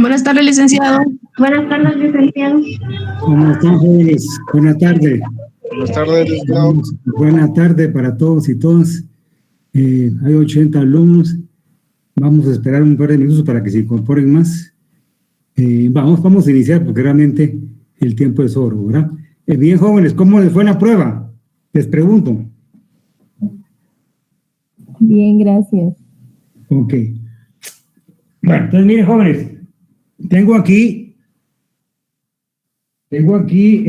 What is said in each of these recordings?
Buenas tardes, licenciado. Buenas tardes, licenciado. Buenas tardes. Buenas tardes. Buenas tardes, licenciado. Buenas tardes para todos y todas. Hay 80 alumnos. Vamos a esperar un par de minutos para que se incorporen más. Vamos a iniciar porque realmente el tiempo es oro, ¿verdad? Bien, jóvenes, ¿cómo les fue la prueba? Les pregunto. Bien, gracias. Ok. Bueno, entonces miren, jóvenes, tengo aquí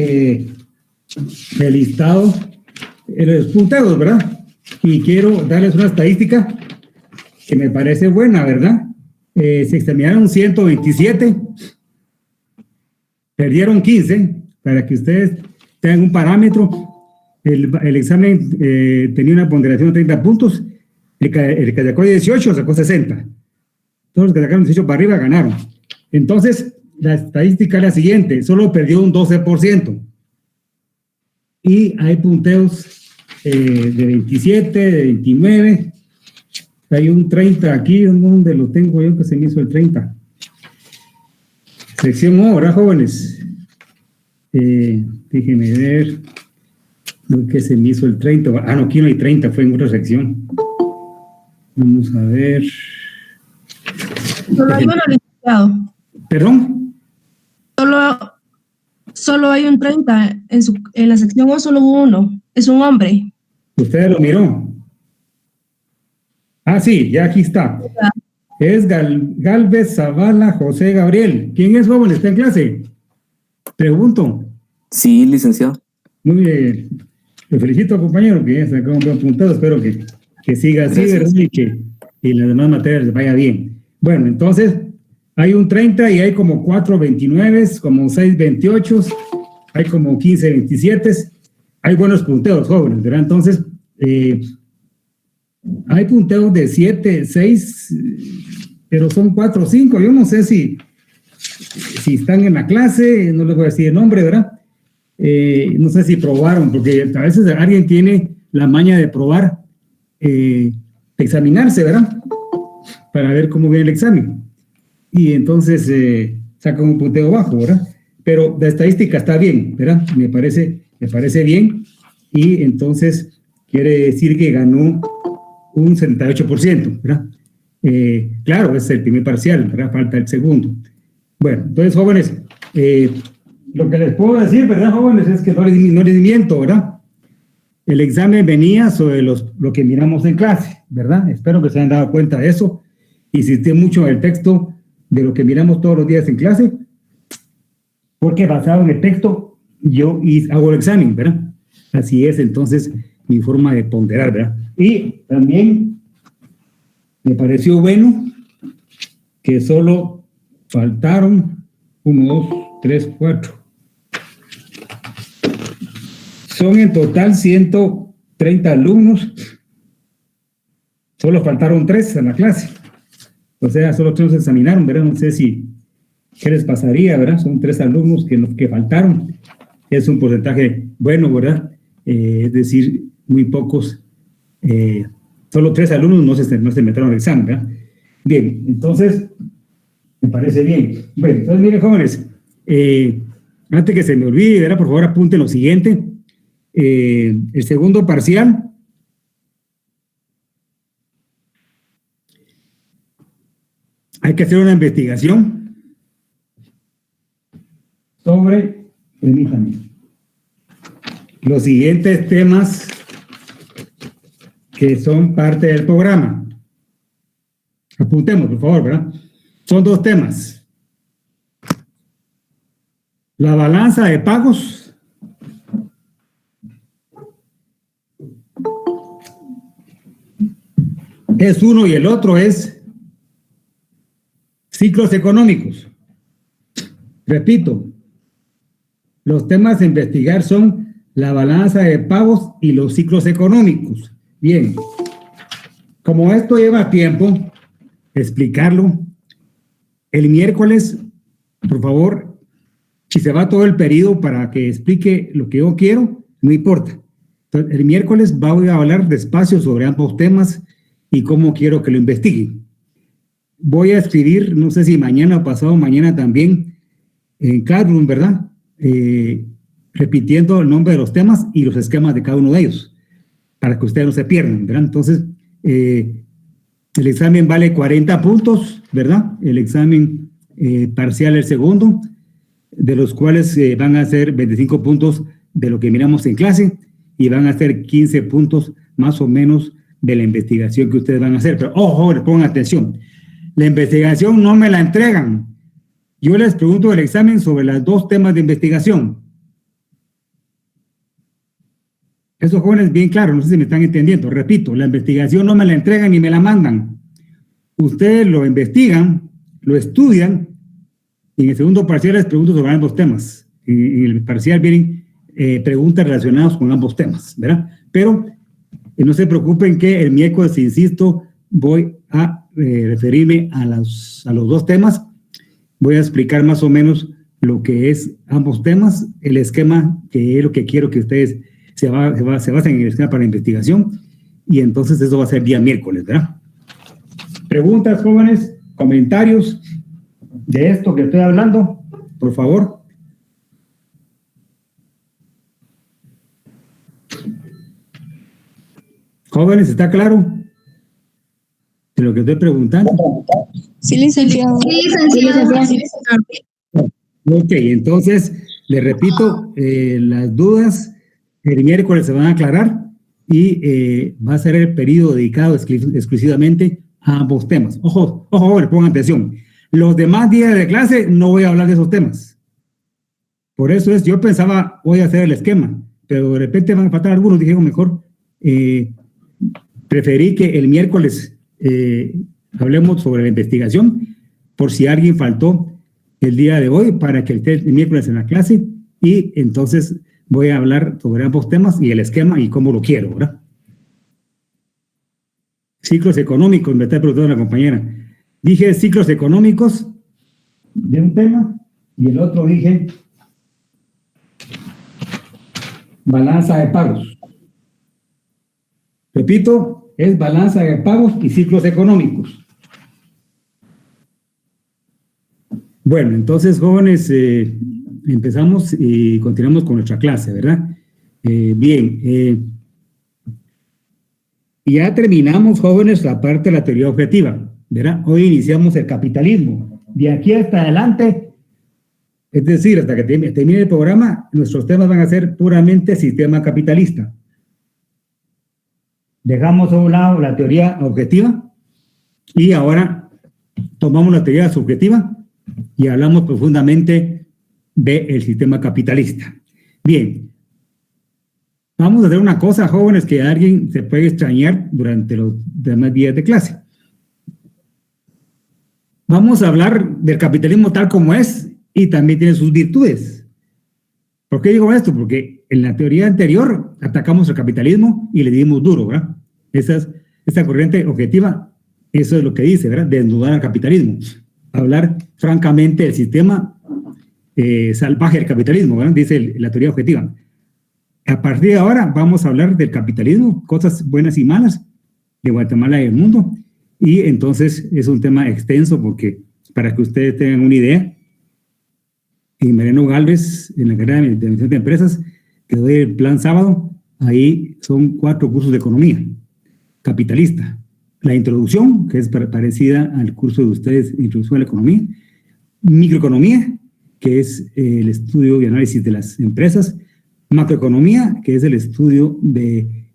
el listado, los puntados, ¿verdad? Y quiero darles una estadística que me parece buena, ¿verdad? Se examinaron 127, perdieron 15, para que ustedes tengan un parámetro. El examen tenía una ponderación de 30 puntos, el que sacó 18 sacó 60. Todos los que sacaron 18 para arriba ganaron. Entonces, la estadística es la siguiente: solo perdió un 12%. Y hay punteos de 27, de 29. Hay un 30 aquí, donde lo tengo yo que se me hizo el 30. Sección O, ¿verdad, jóvenes? Déjenme ver. No, que se me hizo el 30. Ah, no, aquí no hay 30, fue en otra sección. Vamos a ver. Solo hay uno, licenciado. ¿Perdón? Solo hay un 30. En la sección O solo hubo uno. Es un hombre. ¿Usted lo miró? Ah, sí, ya aquí está. Es Galvez Zavala José Gabriel. ¿Quién es, joven? ¿Está en clase? Pregunto. Sí, licenciado. Muy bien. Le felicito, compañero, que ya sacó un buen puntado. Espero que siga así, ¿verdad? Y las demás materias les vaya bien. Bueno, entonces, hay un 30 y hay como 4 29, como 6 28, hay como 15 27. Hay buenos punteos, jóvenes, ¿verdad? Entonces, hay punteos de 7, 6, pero son 4 o 5. Yo no sé si están en la clase, no les voy a decir el nombre, ¿verdad? No sé si probaron, porque a veces alguien tiene la maña de probar, examinarse, ¿verdad? Para ver cómo viene el examen. Y entonces sacan un punteo bajo, ¿verdad? Pero la estadística está bien, ¿verdad? Me parece bien. Y entonces quiere decir que ganó un 78%, ¿verdad? Claro, es el primer parcial, ¿verdad? Falta el segundo. Bueno, entonces, jóvenes, lo que les puedo decir, ¿verdad, jóvenes? Es que no les miento, ¿verdad? El examen venía sobre lo que miramos en clase, ¿verdad? Espero que se hayan dado cuenta de eso. Insistí mucho en el texto de lo que miramos todos los días en clase, porque basado en el texto yo hago el examen, ¿verdad? Así es, entonces, mi forma de ponderar, ¿verdad? Y también me pareció bueno que solo faltaron 1, 2, 3, 4. Son en total 130 alumnos. Solo faltaron 3 en la clase. O sea, solo 3 se examinaron, ¿verdad? No sé qué les pasaría, ¿verdad? Son 3 alumnos que faltaron. Es un porcentaje bueno, ¿verdad? Es decir, muy pocos. Solo 3 alumnos no se metieron al examen, ¿verdad? Bien, entonces, me parece bien. Bueno, entonces, miren, jóvenes, antes que se me olvide, ¿verdad? Por favor, apunten lo siguiente. El segundo parcial hay que hacer una investigación sobre, permítanme, los siguientes temas que son parte del programa. Apuntemos, por favor, ¿verdad? Son 2 temas. La balanza de pagos es uno y el otro es ciclos económicos. Repito, los temas a investigar son la balanza de pagos y los ciclos económicos. Bien, como esto lleva tiempo explicarlo, el miércoles, por favor, si se va todo el periodo para que explique lo que yo quiero, no importa. Entonces, el miércoles voy a hablar despacio sobre ambos temas y cómo quiero que lo investiguen. voy a escribir, no sé si mañana o pasado mañana también, en Classroom, ¿verdad? Repitiendo el nombre de los temas y los esquemas de cada uno de ellos, para que ustedes no se pierdan, ¿verdad? Entonces, el examen vale 40 puntos, ¿verdad? El examen parcial, el segundo, de los cuales van a ser 25 puntos de lo que miramos en clase y van a ser 15 puntos más o menos de la investigación que ustedes van a hacer. Pero, ojo, pongan atención. La investigación no me la entregan. Yo les pregunto el examen sobre los 2 temas de investigación. Esos jóvenes bien claro, no sé si me están entendiendo. Repito, la investigación no me la entregan ni me la mandan. Ustedes lo investigan, lo estudian, y en el segundo parcial les pregunto sobre ambos temas. En el parcial vienen preguntas relacionadas con ambos temas, ¿verdad? Pero no se preocupen que el miércoles, insisto, voy a referirme a los 2 temas. Voy a explicar más o menos lo que es ambos temas, el esquema, que es lo que quiero que ustedes se basen en el esquema para la investigación, y entonces eso va a ser día miércoles, ¿verdad? Preguntas, jóvenes, comentarios de esto que estoy hablando, por favor. Jóvenes, ¿está claro de lo que estoy preguntando? Sí, licenciado. Ok, entonces, les repito, las dudas el miércoles se van a aclarar y va a ser el periodo dedicado exclusivamente a ambos temas. Ojo, pongan atención. Los demás días de clase no voy a hablar de esos temas. Por eso yo pensaba hoy hacer el esquema, pero de repente van a faltar algunos. Dije, mejor preferí que el miércoles hablemos sobre la investigación, por si alguien faltó el día de hoy, para que esté el miércoles en la clase, y entonces voy a hablar sobre ambos temas y el esquema y cómo lo quiero, ¿verdad? Ciclos económicos, me está preguntando la compañera. Dije ciclos económicos de un tema y el otro dije balanza de pagos. Repito, es balanza de pagos y ciclos económicos. Bueno, entonces, jóvenes, empezamos y continuamos con nuestra clase, ¿verdad? Bien, ya terminamos, jóvenes, la parte de la teoría objetiva, ¿verdad? Hoy iniciamos el capitalismo. De aquí hasta adelante, es decir, hasta que termine el programa, nuestros temas van a ser puramente sistema capitalista. Dejamos a un lado la teoría objetiva y ahora tomamos la teoría subjetiva y hablamos profundamente del sistema capitalista. Bien, vamos a hacer una cosa, jóvenes, que alguien se puede extrañar durante los demás días de clase. Vamos a hablar del capitalismo tal como es y también tiene sus virtudes. ¿Por qué digo esto? Porque en la teoría anterior atacamos el capitalismo y le dimos duro, ¿verdad? Esa corriente objetiva, eso es lo que dice, ¿verdad? Desnudar al capitalismo. Hablar francamente del sistema salvaje del capitalismo, ¿verdad? Dice la teoría objetiva. A partir de ahora vamos a hablar del capitalismo, cosas buenas y malas de Guatemala y del mundo, y entonces es un tema extenso porque, para que ustedes tengan una idea, en Mariano Gálvez, en la carrera de Administración de Empresas, que doy el plan sábado, ahí son 4 cursos de economía capitalista. La introducción, que es parecida al curso de ustedes, introducción a la economía. Microeconomía, que es el estudio y análisis de las empresas. Macroeconomía, que es el estudio de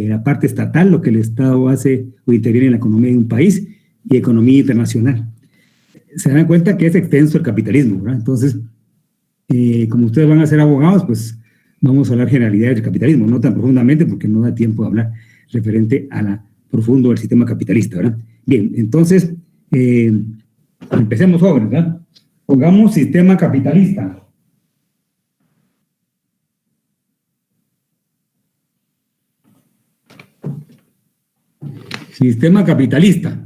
la parte estatal, lo que el Estado hace o interviene en la economía de un país. Y economía internacional. Se dan cuenta que es extenso el capitalismo, ¿verdad? Entonces, como ustedes van a ser abogados, pues vamos a hablar generalidades del capitalismo, no tan profundamente porque no da tiempo de hablar referente a la profundo del sistema capitalista, ¿verdad? Bien, entonces, empecemos, jóvenes, ¿verdad? Pongamos sistema capitalista. Sistema capitalista.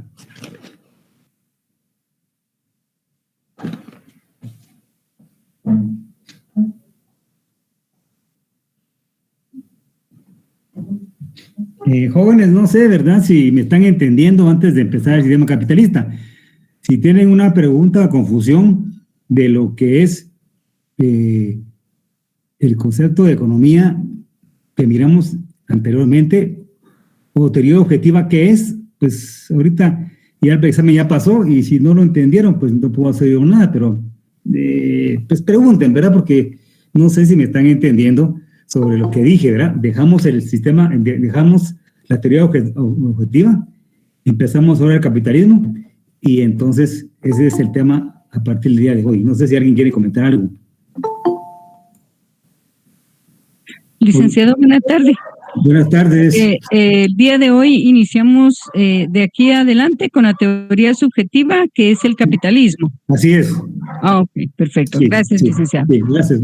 Jóvenes, no sé, ¿verdad? Si me están entendiendo antes de empezar el sistema capitalista. Si tienen una pregunta o confusión de lo que es el concepto de economía que miramos anteriormente, o teoría objetiva, ¿qué es? Pues ahorita ya el examen ya pasó y si no lo entendieron, pues no puedo hacer yo nada, pero pues pregunten, ¿verdad? Porque no sé si me están entendiendo sobre lo que dije, ¿verdad? Dejamos el sistema, dejamos la teoría objetiva, empezamos ahora el capitalismo y entonces ese es el tema a partir del día de hoy. No sé si alguien quiere comentar algo. Licenciado, buenas tardes. Buenas tardes. El día de hoy iniciamos de aquí adelante con la teoría subjetiva, que es el capitalismo. Así es. Ah, ok, perfecto. Sí, Gracias, sí, licenciado. Sí, gracias.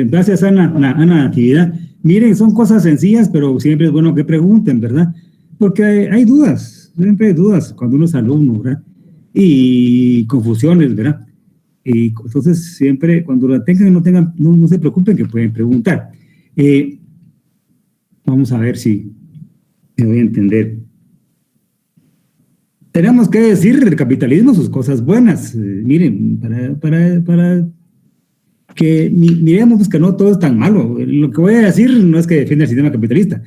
Gracias, Ana Natividad. Miren, son cosas sencillas, pero siempre es bueno que pregunten, ¿verdad? Porque hay dudas, siempre hay dudas cuando uno es alumno, ¿verdad? Y confusiones, ¿verdad? Y entonces siempre, cuando la tengan, no se preocupen que pueden preguntar. Vamos a ver si me voy a entender. Tenemos que decir del capitalismo sus cosas buenas. Miren, para que miremos pues, que no todo es tan malo. Lo que voy a decir no es que defienda el sistema capitalista,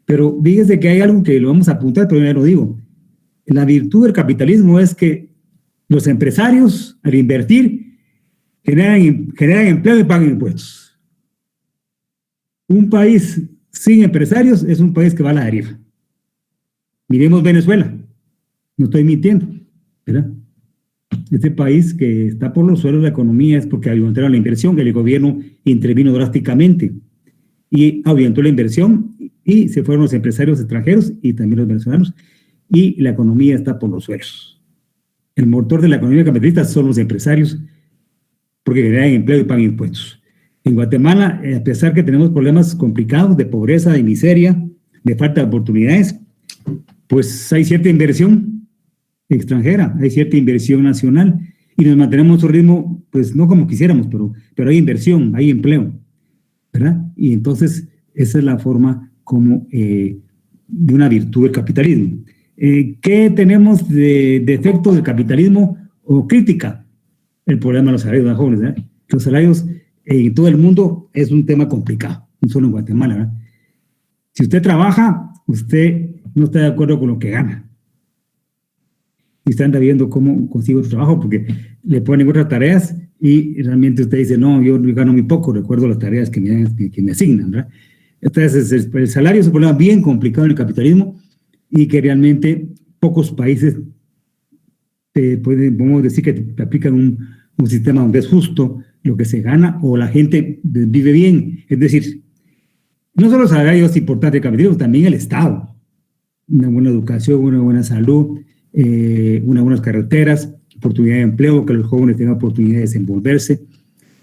pero fíjese que hay algo que lo vamos a apuntar, pero ya lo digo. La virtud del capitalismo es que los empresarios, al invertir, generan empleo y pagan impuestos. Un país sin empresarios es un país que va a la deriva. Miremos Venezuela. No estoy mintiendo, ¿verdad? Este país que está por los suelos de la economía es porque ahuyentaron la inversión, el gobierno intervino drásticamente y ahuyentó la inversión y se fueron los empresarios extranjeros y también los venezolanos y la economía está por los suelos. El motor de la economía capitalista son los empresarios porque generan empleo y pagan impuestos. En Guatemala, a pesar que tenemos problemas complicados de pobreza, de miseria, de falta de oportunidades, pues hay cierta inversión extranjera, hay cierta inversión nacional y nos mantenemos a un ritmo, pues no como quisiéramos, pero hay inversión, hay empleo, ¿verdad? Y entonces esa es la forma como de una virtud del capitalismo. ¿Qué tenemos de defecto del capitalismo o crítica? El problema de los salarios de los jóvenes, ¿verdad? Los salarios en todo el mundo es un tema complicado, no solo en Guatemala, ¿verdad? Si usted trabaja, usted no está de acuerdo con lo que gana. Y usted anda viendo cómo consigo otro trabajo porque le ponen otras tareas y realmente usted dice, no, yo gano muy poco, recuerdo las tareas que me asignan, ¿verdad? Entonces, el salario es un problema bien complicado en el capitalismo y que realmente pocos países podemos decir que te aplican un sistema donde es justo lo que se gana o la gente vive bien. Es decir, no solo el salario es importante el capitalismo, también el Estado. Una buena educación, una buena salud, unas buenas carreteras, oportunidad de empleo, que los jóvenes tengan oportunidad de desenvolverse,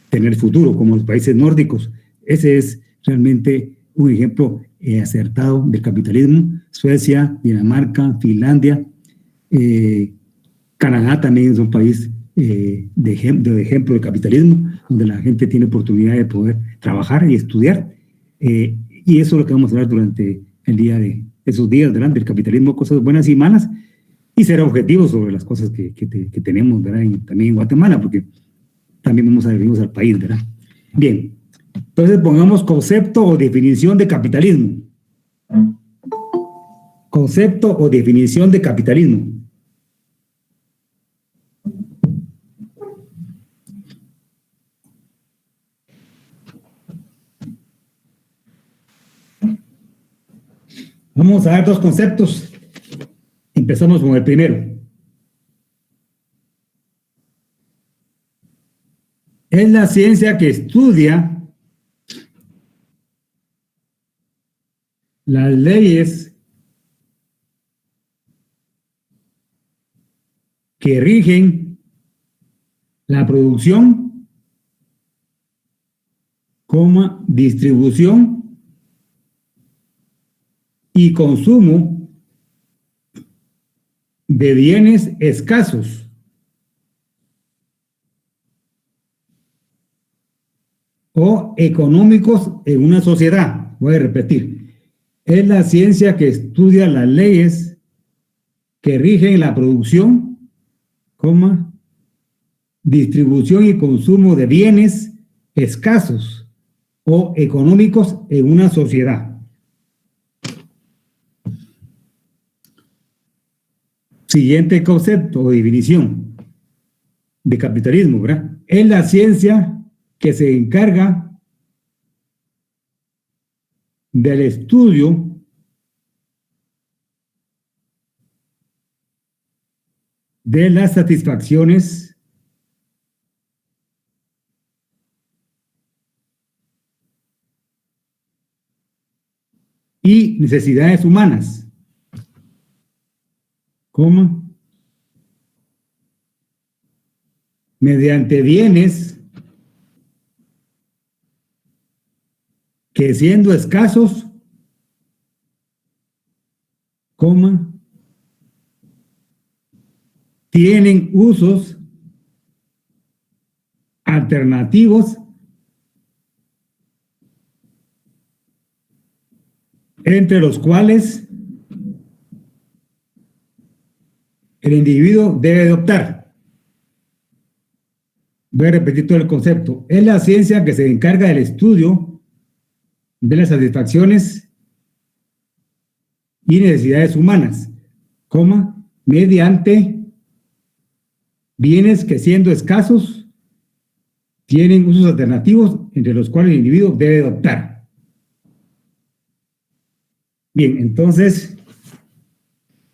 tener futuro, como los países nórdicos. Ese es realmente un ejemplo acertado del capitalismo. Suecia, Dinamarca, Finlandia, Canadá también es un país de ejemplo de capitalismo, donde la gente tiene oportunidad de poder trabajar y estudiar. Y eso es lo que vamos a hablar durante el día de esos días, ¿verdad? Del capitalismo, cosas buenas y malas, y ser objetivos sobre las cosas que tenemos, ¿verdad? También en Guatemala, porque también vamos a venir al país, ¿verdad? Bien, entonces pongamos concepto o definición de capitalismo. Concepto o definición de capitalismo. Vamos a ver dos conceptos. Empezamos con el primero. Es la ciencia que estudia las leyes que rigen la producción, distribución y consumo de bienes escasos o económicos en una sociedad. Voy a repetir. Es la ciencia que estudia las leyes que rigen la producción, coma, distribución y consumo de bienes escasos o económicos en una sociedad. Siguiente concepto o definición de capitalismo, ¿verdad? Es la ciencia que se encarga del estudio de las satisfacciones y necesidades humanas, coma, mediante bienes que siendo escasos, coma, tienen usos alternativos entre los cuales el individuo debe de optar. Voy a repetir todo el concepto. Es la ciencia que se encarga del estudio de las satisfacciones y necesidades humanas, coma, mediante bienes que siendo escasos tienen usos alternativos entre los cuales el individuo debe de optar. Bien, entonces,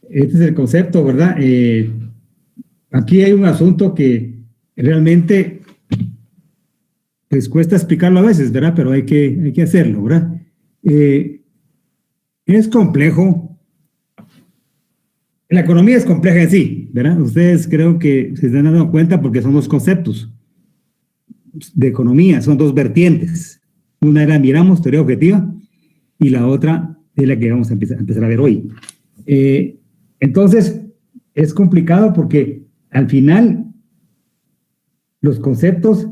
este es el concepto, ¿verdad? Aquí hay un asunto que realmente les cuesta explicarlo a veces, ¿verdad? Pero hay que hacerlo, ¿verdad? Es complejo. La economía es compleja en sí, ¿verdad? Ustedes creo que se están dando cuenta porque son dos conceptos de economía, son dos vertientes. Una la miramos, teoría objetiva, y la otra es la que vamos a empezar a ver hoy. Entonces, es complicado porque al final los conceptos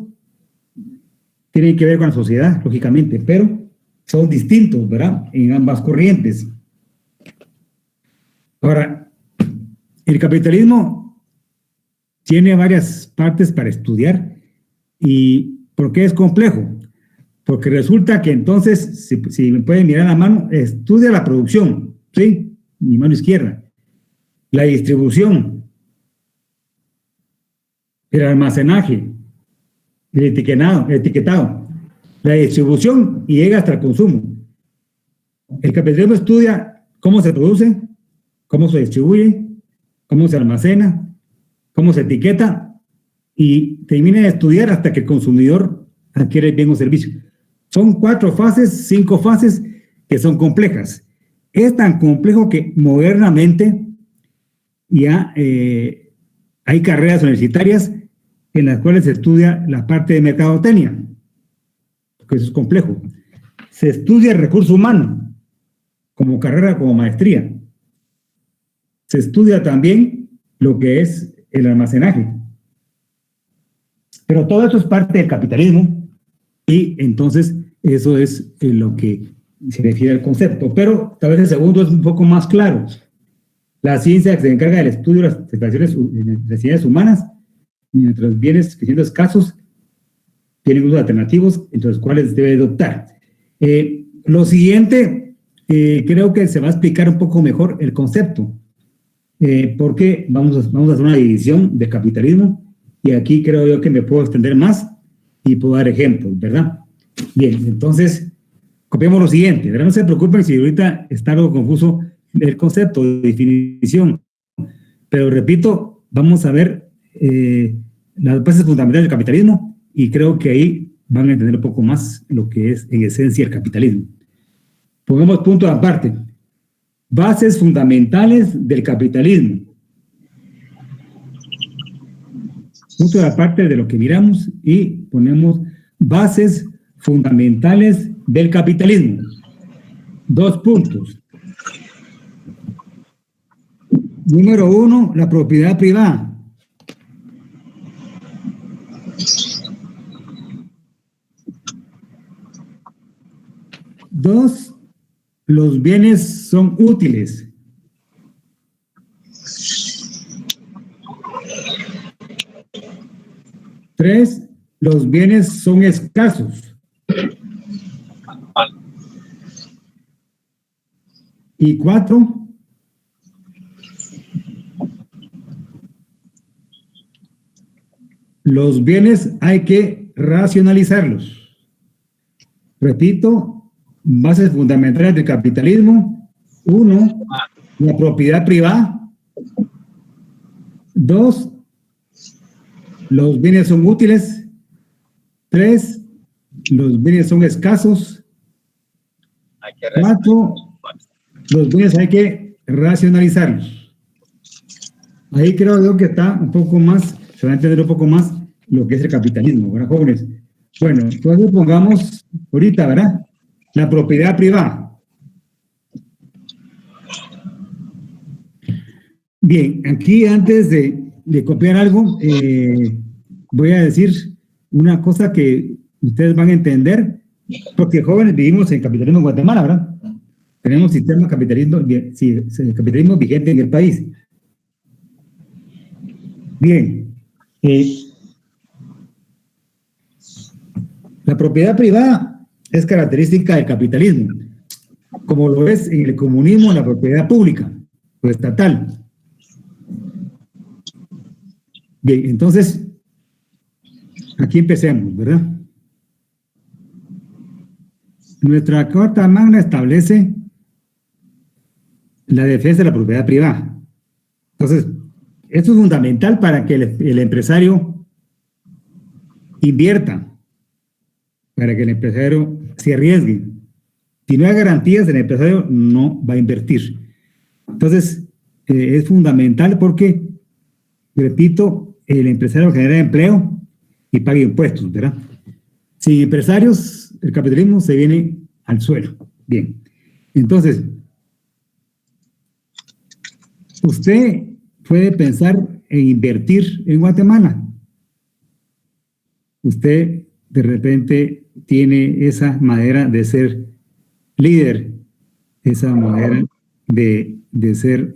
tienen que ver con la sociedad, lógicamente, pero son distintos, ¿verdad? En ambas corrientes. Ahora, el capitalismo tiene varias partes para estudiar. ¿Y por qué es complejo? Porque resulta que entonces, si me pueden mirar la mano, estudia la producción, ¿sí? Mi mano izquierda. La distribución, el almacenaje, el etiquetado, la distribución y llega hasta el consumo. El capitalismo estudia cómo se produce, cómo se distribuye, cómo se almacena, cómo se etiqueta y termina de estudiar hasta que el consumidor adquiere el bien o servicio. Son 4 fases, 5 fases que son complejas. Es tan complejo que modernamente ya hay carreras universitarias en las cuales se estudia la parte de mercadotecnia, porque eso es complejo. Se estudia el recurso humano como carrera, como maestría. Se estudia también lo que es el almacenaje. Pero todo esto es parte del capitalismo y entonces eso es lo que se refiere al concepto. Pero tal vez el segundo es un poco más claro. La ciencia que se encarga del estudio de las necesidades humanas, mientras los bienes que siendo escasos tienen usos alternativos entre los cuales debe adoptar. Lo siguiente, creo que se va a explicar un poco mejor el concepto. Porque vamos a hacer una división de capitalismo y aquí creo yo que me puedo extender más y puedo dar ejemplos, ¿verdad? Bien, entonces copiamos lo siguiente, ¿verdad? No se preocupen si ahorita está algo confuso el concepto de definición, pero repito, vamos a ver las bases fundamentales del capitalismo y creo que ahí van a entender un poco más lo que es en esencia el capitalismo. Pongamos punto aparte. Bases fundamentales del capitalismo. Punto de aparte de lo que miramos y ponemos bases fundamentales del capitalismo. 2 puntos. Número 1, la propiedad privada. Dos, los bienes son útiles. 3, los bienes son escasos. Y 4, los bienes hay que racionalizarlos. Repito, bases fundamentales del capitalismo. 1, la propiedad privada. 2, los bienes son útiles. 3, los bienes son escasos. 4, los bienes hay que racionalizarlos. Ahí creo yo que está un poco más, se va a entender un poco más lo que es el capitalismo, ¿verdad, jóvenes? Bueno, entonces pongamos ahorita, ¿verdad? La propiedad privada. Bien, aquí antes de copiar algo, voy a decir una cosa que ustedes van a entender, porque jóvenes vivimos en capitalismo en Guatemala, ¿verdad? Tenemos sistema capitalismo vigente en el país. Bien. La propiedad privada es característica del capitalismo, como lo es en el comunismo la propiedad pública o estatal. Bien, entonces, aquí empecemos, ¿verdad? Nuestra Carta Magna establece la defensa de la propiedad privada. Entonces, esto es fundamental para que el empresario invierta, para que el empresario se arriesgue. Si no hay garantías, el empresario no va a invertir. Entonces, es fundamental porque, repito, el empresario genera empleo y paga impuestos, ¿verdad? Sin empresarios, el capitalismo se viene al suelo. Bien, entonces, usted puede pensar en invertir en Guatemala. Usted de repente tiene esa manera de ser líder, esa manera de ser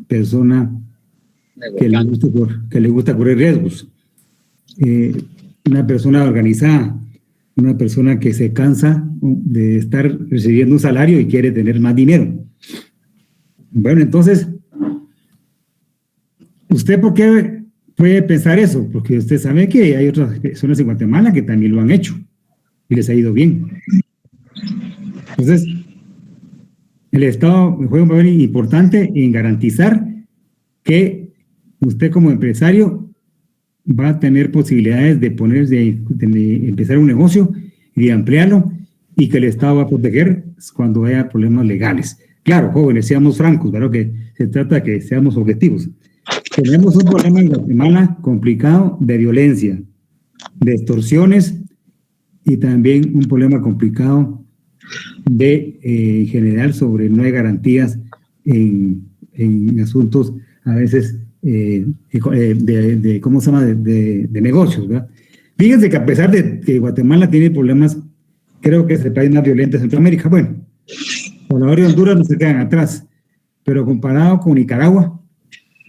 persona que le gusta correr riesgos, una persona organizada, una persona que se cansa de estar recibiendo un salario y quiere tener más dinero. Bueno, entonces, ¿usted por qué puede pensar eso? Porque usted sabe que hay otras personas en Guatemala que también lo han hecho y les ha ido bien. Entonces, el Estado juega un papel importante en garantizar que usted como empresario va a tener posibilidades de empezar un negocio y de ampliarlo, y que el Estado va a proteger cuando haya problemas legales. Claro, jóvenes, seamos francos, ¿verdad? Que se trata de que seamos objetivos. Tenemos un problema en Guatemala complicado de violencia, de extorsiones, y también un problema complicado en general sobre no hay garantías en asuntos a veces ¿cómo se llama? De negocios, ¿verdad? Fíjense que a pesar de que Guatemala tiene problemas, creo que es el país más violento de Centroamérica. Bueno, Salvador y Honduras no se quedan atrás, pero comparado con Nicaragua,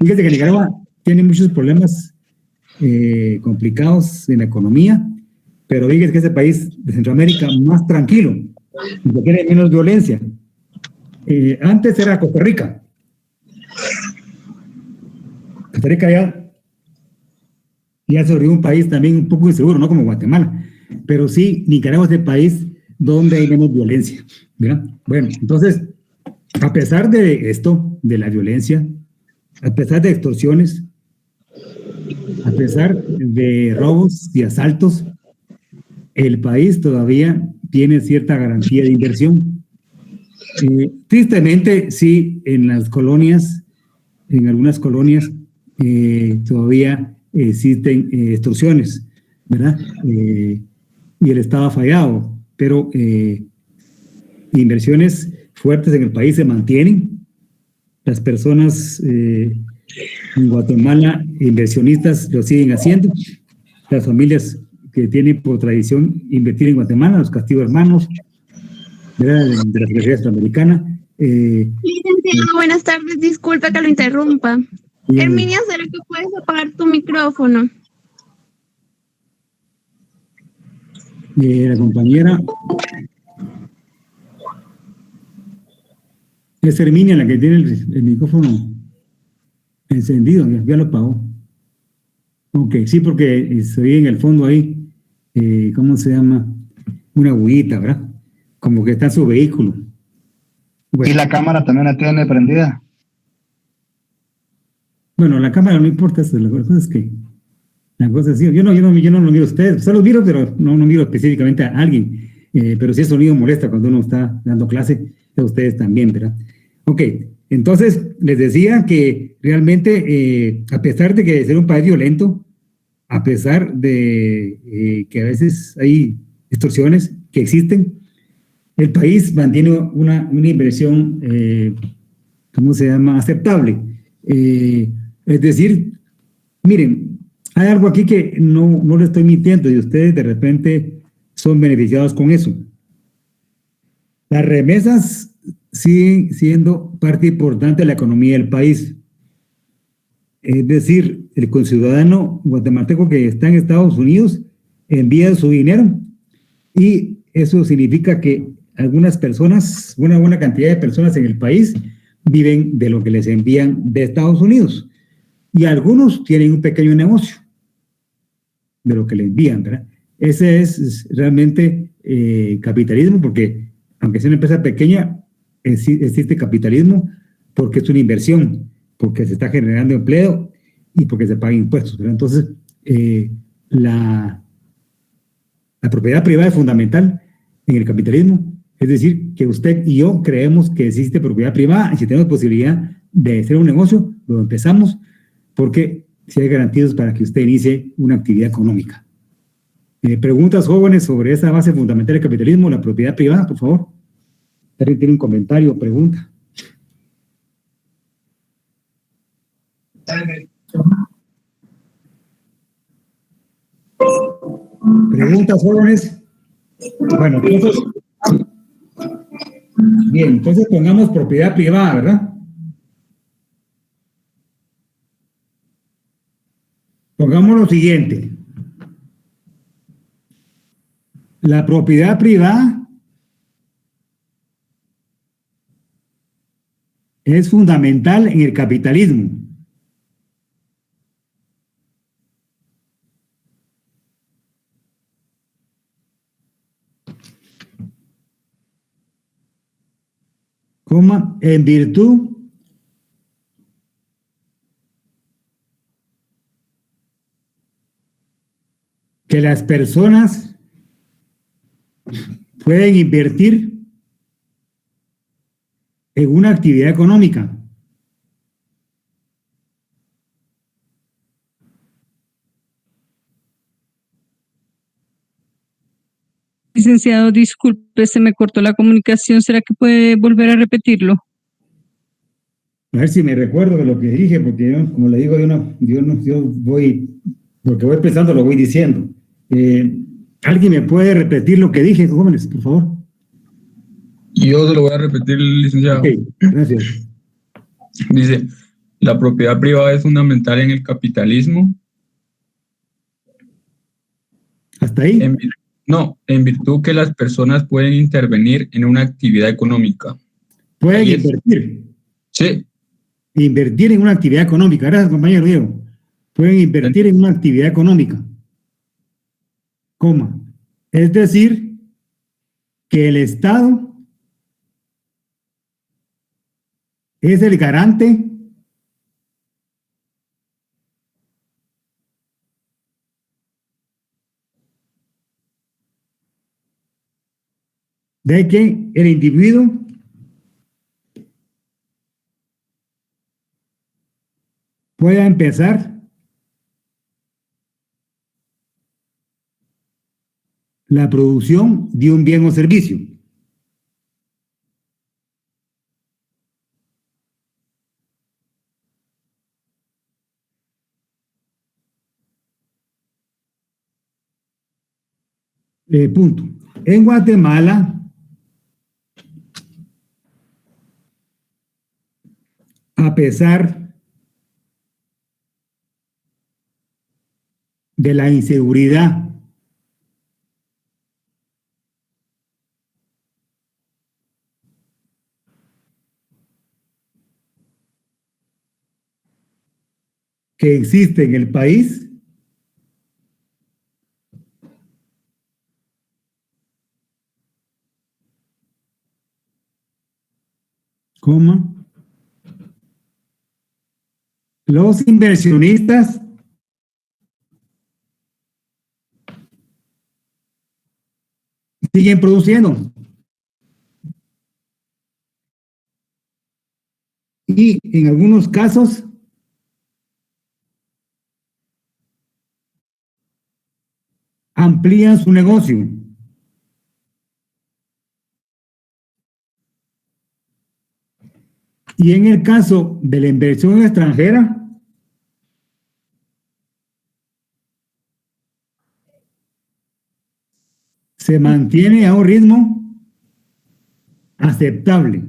fíjense que Nicaragua tiene muchos problemas complicados en la economía, pero fíjense que es el país de Centroamérica más tranquilo, y que tiene menos violencia. Antes era Costa Rica. Costa Rica ya se volvió un país también un poco inseguro, no como Guatemala, pero sí, Nicaragua es el país donde hay menos violencia, ¿verdad? Bueno, entonces, a pesar de esto, de la violencia, a pesar de extorsiones, a pesar de robos y asaltos, el país todavía tiene cierta garantía de inversión. Tristemente, sí, en las colonias, en algunas colonias, todavía existen extorsiones, ¿verdad? Y el Estado ha fallado, pero inversiones fuertes en el país se mantienen. Las personas en Guatemala, inversionistas, lo siguen haciendo. Las familias que tienen por tradición invertir en Guatemala, los Castillo Hermanos, ¿verdad? De la Secretaría Centroamericana. Licenciado, buenas tardes, disculpe que lo interrumpa. Herminia, ¿será que puedes apagar tu micrófono? La compañera es Herminia la que tiene el micrófono encendido, ya lo apagó. Ok, sí, porque estoy en el fondo ahí, ¿cómo se llama? Una agüita, ¿verdad? Como que está en su vehículo. Bueno. Y la cámara también la tiene prendida. Bueno, la cámara no importa, la cosa es que la cosa es, yo no lo miro a ustedes, solo miro, pero no miro específicamente a alguien, pero si el sonido molesta cuando uno está dando clase, a ustedes también, ¿verdad? Ok, entonces les decía que realmente, a pesar de que ser un país violento, a pesar de que a veces hay extorsiones que existen, el país mantiene una inversión, ¿cómo se llama?, aceptable. Es decir, miren, hay algo aquí que no le estoy mintiendo y ustedes de repente son beneficiados con eso. Las remesas siguen siendo parte importante de la economía del país. Es decir, el conciudadano guatemalteco que está en Estados Unidos envía su dinero y eso significa que algunas personas, una buena cantidad de personas en el país viven de lo que les envían de Estados Unidos y algunos tienen un pequeño negocio de lo que le envían, ¿verdad? Ese es realmente capitalismo, porque aunque sea una empresa pequeña, existe capitalismo porque es una inversión, porque se está generando empleo y porque se pagan impuestos, ¿verdad? Entonces, la propiedad privada es fundamental en el capitalismo, es decir, que usted y yo creemos que existe propiedad privada y si tenemos posibilidad de hacer un negocio, lo empezamos, porque si hay garantías para que usted inicie una actividad económica. Preguntas, jóvenes, sobre esa base fundamental del capitalismo, la propiedad privada, por favor. ¿Alguien tiene un comentario o pregunta? ¿Preguntas, jóvenes? Bueno, entonces, bien, entonces pongamos propiedad privada, ¿verdad? Pongamos lo siguiente. La propiedad privada es fundamental en el capitalismo. En virtud que las personas pueden invertir en una actividad económica. Licenciado, disculpe, se me cortó la comunicación. ¿Será que puede volver a repetirlo? A ver si me recuerdo de lo que dije, porque yo, como le digo, yo voy, lo que voy pensando lo voy diciendo. ¿Alguien me puede repetir lo que dije, jóvenes, por favor? Yo se lo voy a repetir, licenciado. Ok, gracias. Dice, la propiedad privada es fundamental en el capitalismo. ¿Hasta ahí? En virtud que las personas pueden intervenir en una actividad económica. Pueden invertir. Sí. Invertir en una actividad económica. Gracias, compañero Diego. Pueden invertir en una actividad económica. Coma. Es decir, que el Estado es el garante de que el individuo pueda empezar la producción de un bien o servicio. Punto. En Guatemala, a pesar de la inseguridad que existe en el país, coma, los inversionistas siguen produciendo. Y en algunos casos amplían su negocio. Y en el caso de la inversión extranjera, se mantiene a un ritmo aceptable.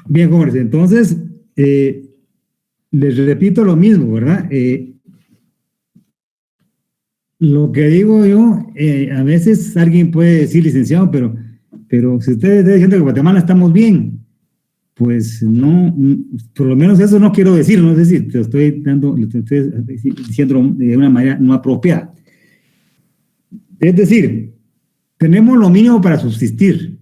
Bien, jóvenes, entonces, les repito lo mismo, ¿verdad? Lo que digo yo, a veces alguien puede decir, licenciado, pero si usted está diciendo que en Guatemala estamos bien, pues no, por lo menos eso no quiero decir, no sé si te estoy diciendo de una manera no apropiada. Es decir, tenemos lo mínimo para subsistir.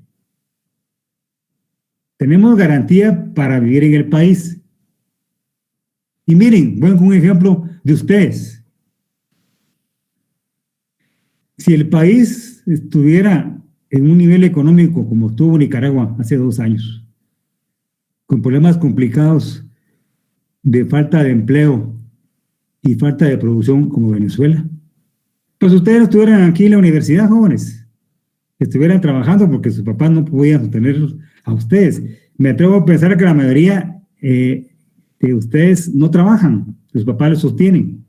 Tenemos garantía para vivir en el país. Y miren, voy con un ejemplo de ustedes. Si el país estuviera en un nivel económico como estuvo Nicaragua hace 2 años, con problemas complicados de falta de empleo y falta de producción como Venezuela, pues ustedes no estuvieran aquí en la universidad, jóvenes, estuvieran trabajando porque sus papás no podían sostenerlos a ustedes. Me atrevo a pensar que la mayoría de ustedes no trabajan, sus papás los sostienen.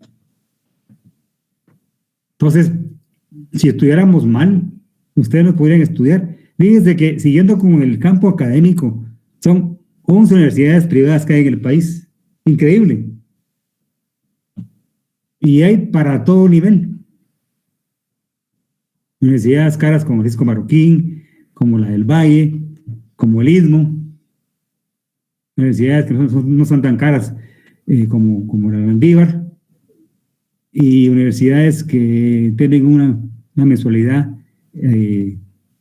Entonces, si estudiáramos mal, ustedes no podrían estudiar. Fíjense que, siguiendo con el campo académico, son 11 universidades privadas que hay en el país. Increíble. Y hay para todo nivel. Universidades caras como Francisco Marroquín, como la del Valle, como el Istmo. Universidades que no son tan caras como la de Landívar. Y universidades que tienen una mensualidad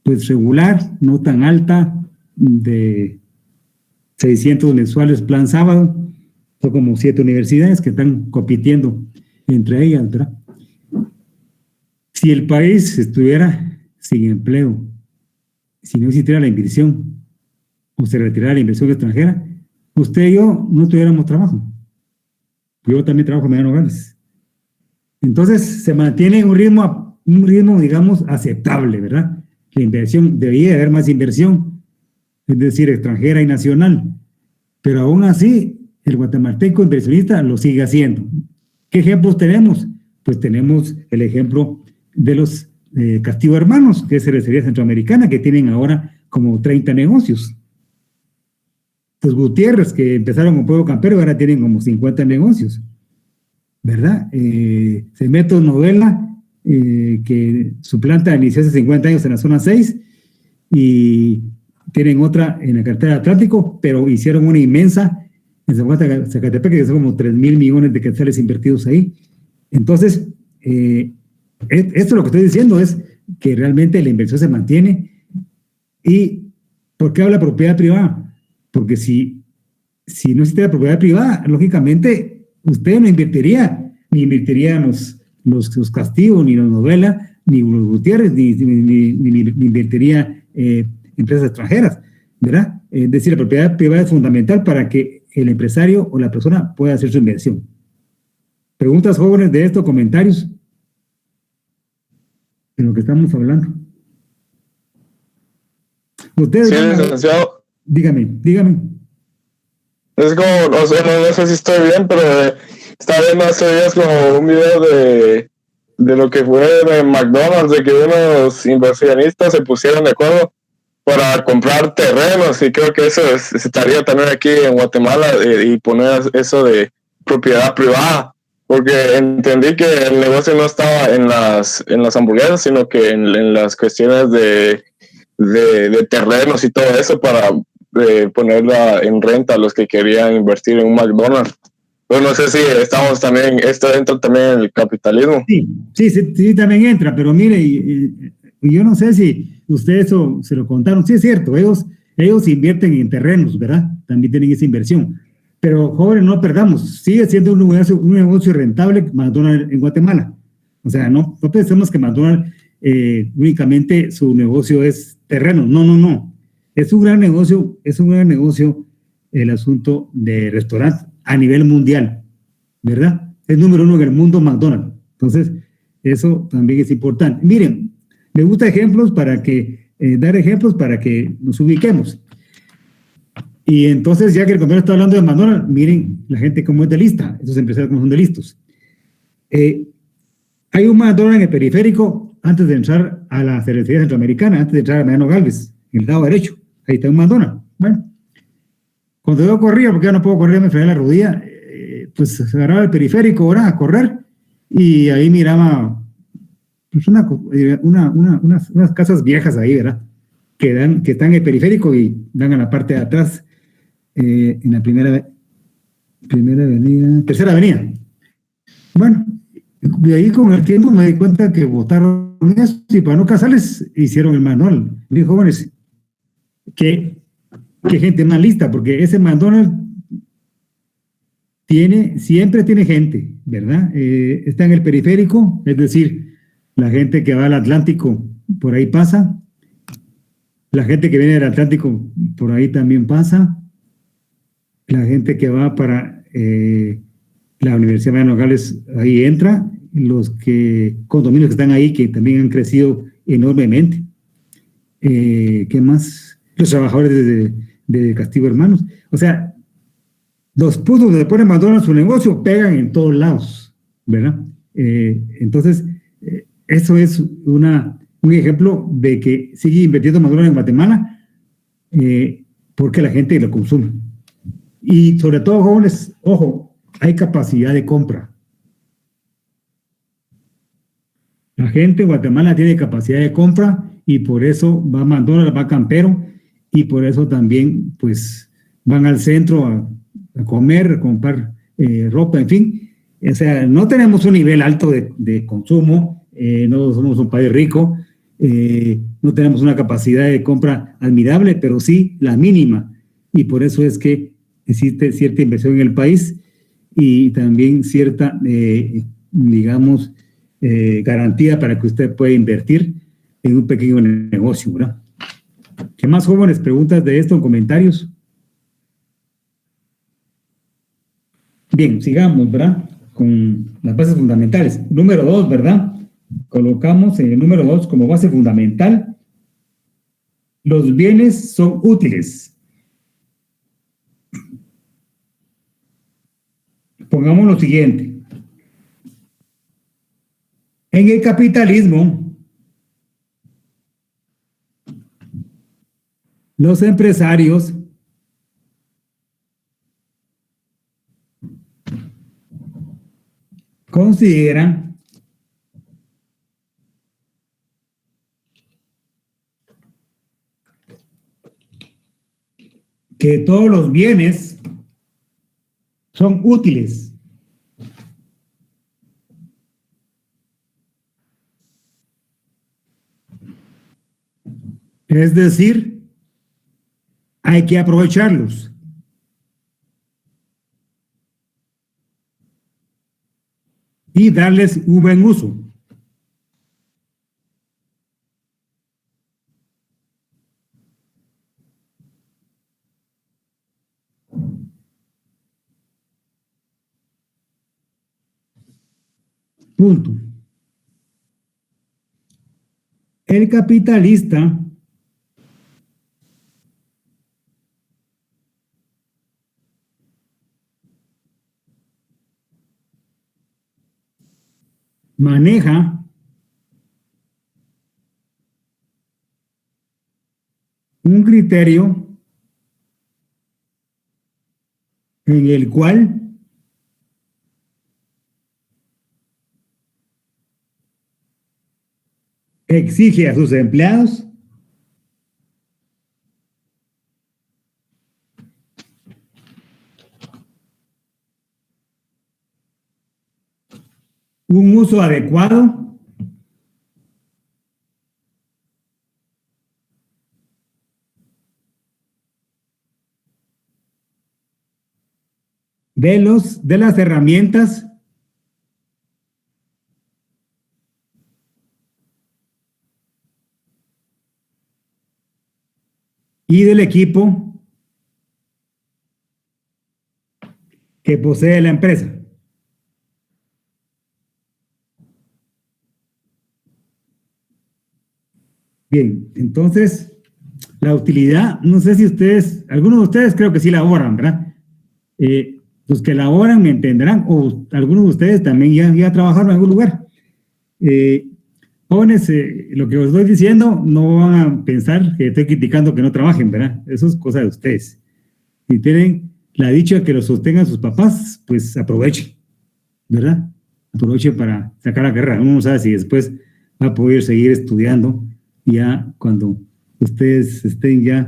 pues regular, no tan alta, de 600 mensuales plan sábado. Son como 7 universidades que están compitiendo entre ellas, ¿verdad? Si el país estuviera sin empleo, si no existiera la inversión o se retirara la inversión extranjera, usted y yo no tuviéramos trabajo. Yo también trabajo en Mediano Nogales. Entonces se mantiene un ritmo, digamos, aceptable, ¿verdad? La inversión, debería haber más inversión, es decir, extranjera y nacional. Pero aún así, el guatemalteco inversionista lo sigue haciendo. ¿Qué ejemplos tenemos? Pues tenemos el ejemplo de los Castillo Hermanos, que es cervecería centroamericana, que tienen ahora como 30 negocios. Los Gutiérrez, que empezaron con Pueblo Campero, ahora tienen como 50 negocios, ¿verdad? Cementos Novela, que su planta inició hace 50 años en la zona 6 y tienen otra en la carretera Atlántico, pero hicieron una inmensa en Zacatepec, que son como 3,000 millones de quetzales invertidos ahí. Entonces, esto lo que estoy diciendo es que realmente la inversión se mantiene. ¿Y por qué habla propiedad privada? Porque si no existiera propiedad privada, lógicamente usted no invertiría, ni invertirían los Castillo, ni los Novela, ni los Gutiérrez, ni invertiría empresas extranjeras, ¿verdad? Es decir, la propiedad privada es fundamental para que el empresario o la persona pueda hacer su inversión. ¿Preguntas, jóvenes, de esto? ¿Comentarios de lo que estamos hablando? Ustedes, Sí, licenciado. dígame. Es como, no sé si estoy bien, pero estaba viendo hace días como un video de lo que fue de McDonald's, de que unos inversionistas se pusieron de acuerdo para comprar terrenos, y creo que eso se estaría también aquí en Guatemala, y poner eso de propiedad privada, porque entendí que el negocio no estaba en las hamburguesas, sino que en las cuestiones de de terrenos y todo eso para ponerla en renta a los que querían invertir en un McDonald's. Pero no sé si estamos también, esto entra también en el capitalismo. Sí, también entra, pero mire, y yo no sé si ustedes eso se lo contaron. Sí, es cierto, ellos invierten en terrenos, ¿verdad? También tienen esa inversión. Pero, jóvenes, no perdamos, sigue siendo un negocio rentable McDonald's en Guatemala. O sea, no pensemos que McDonald's únicamente su negocio es terreno. No. Es un gran negocio el asunto de restaurantes a nivel mundial, ¿verdad? Es número 1 en el mundo McDonald's. Entonces, eso también es importante. Miren, me gusta dar ejemplos para que nos ubiquemos. Y entonces, ya que el compañero está hablando de McDonald's, miren la gente cómo es de lista, esos empresarios cómo son de listos. Hay un McDonald's en el periférico antes de entrar a la cervecería centroamericana, antes de entrar a Mariano Galvez, en el lado derecho. Ahí está un McDonald's. Bueno, cuando yo corría, porque ya no puedo correr, me fregué la rodilla, pues agarraba el periférico ahora a correr y ahí miraba pues unas casas viejas ahí, ¿verdad? Que están en el periférico y dan a la parte de atrás, en la tercera avenida. Bueno, de ahí con el tiempo me di cuenta que votaron eso y para no casarles hicieron el manual. Mis jóvenes, qué gente más lista, porque ese McDonald's siempre tiene gente, ¿verdad? Está en el periférico, es decir, la gente que va al Atlántico por ahí pasa, la gente que viene del Atlántico por ahí también pasa, la gente que va para la Universidad de Nogales ahí entra, los condominios que están ahí que también han crecido enormemente. ¿Qué más? Los trabajadores de Castillo Hermanos. O sea, los puntos donde pone McDonald's su negocio pegan en todos lados, ¿verdad? Entonces, eso es un ejemplo de que sigue invirtiendo McDonald's en Guatemala porque la gente lo consume. Y sobre todo, jóvenes, ojo, hay capacidad de compra. La gente en Guatemala tiene capacidad de compra y por eso va a McDonald's, va a Campero y por eso también pues van al centro a comer, a comprar ropa, en fin. O sea, no tenemos un nivel alto de consumo, no somos un país rico, no tenemos una capacidad de compra admirable, pero sí la mínima. Y por eso es que existe cierta inversión en el país y también cierta, digamos, garantía para que usted pueda invertir en un pequeño negocio, ¿verdad? ¿Qué más, jóvenes? ¿Preguntas de esto, comentarios? Bien, sigamos, ¿verdad? Con las bases fundamentales. Número 2, ¿verdad? Colocamos en el número 2 como base fundamental: los bienes son útiles. Pongamos lo siguiente. En el capitalismo, los empresarios consideran que todos los bienes son útiles. Es decir, hay que aprovecharlos. Y darles un buen uso. Punto. El capitalista maneja un criterio en el cual exige a sus empleados un uso adecuado de las herramientas y del equipo que posee la empresa. Bien, entonces, la utilidad, no sé si ustedes, algunos de ustedes creo que sí la elaboran, ¿verdad? Los que elaboran me entenderán, o algunos de ustedes también ya trabajaron en algún lugar. Jóvenes, lo que os estoy diciendo, no van a pensar que estoy criticando que no trabajen, ¿verdad? Eso es cosa de ustedes. Si tienen la dicha que lo sostengan sus papás, pues aprovechen, ¿verdad? Aprovechen para sacar la carrera. Uno no sabe si después va a poder seguir estudiando ya cuando ustedes estén ya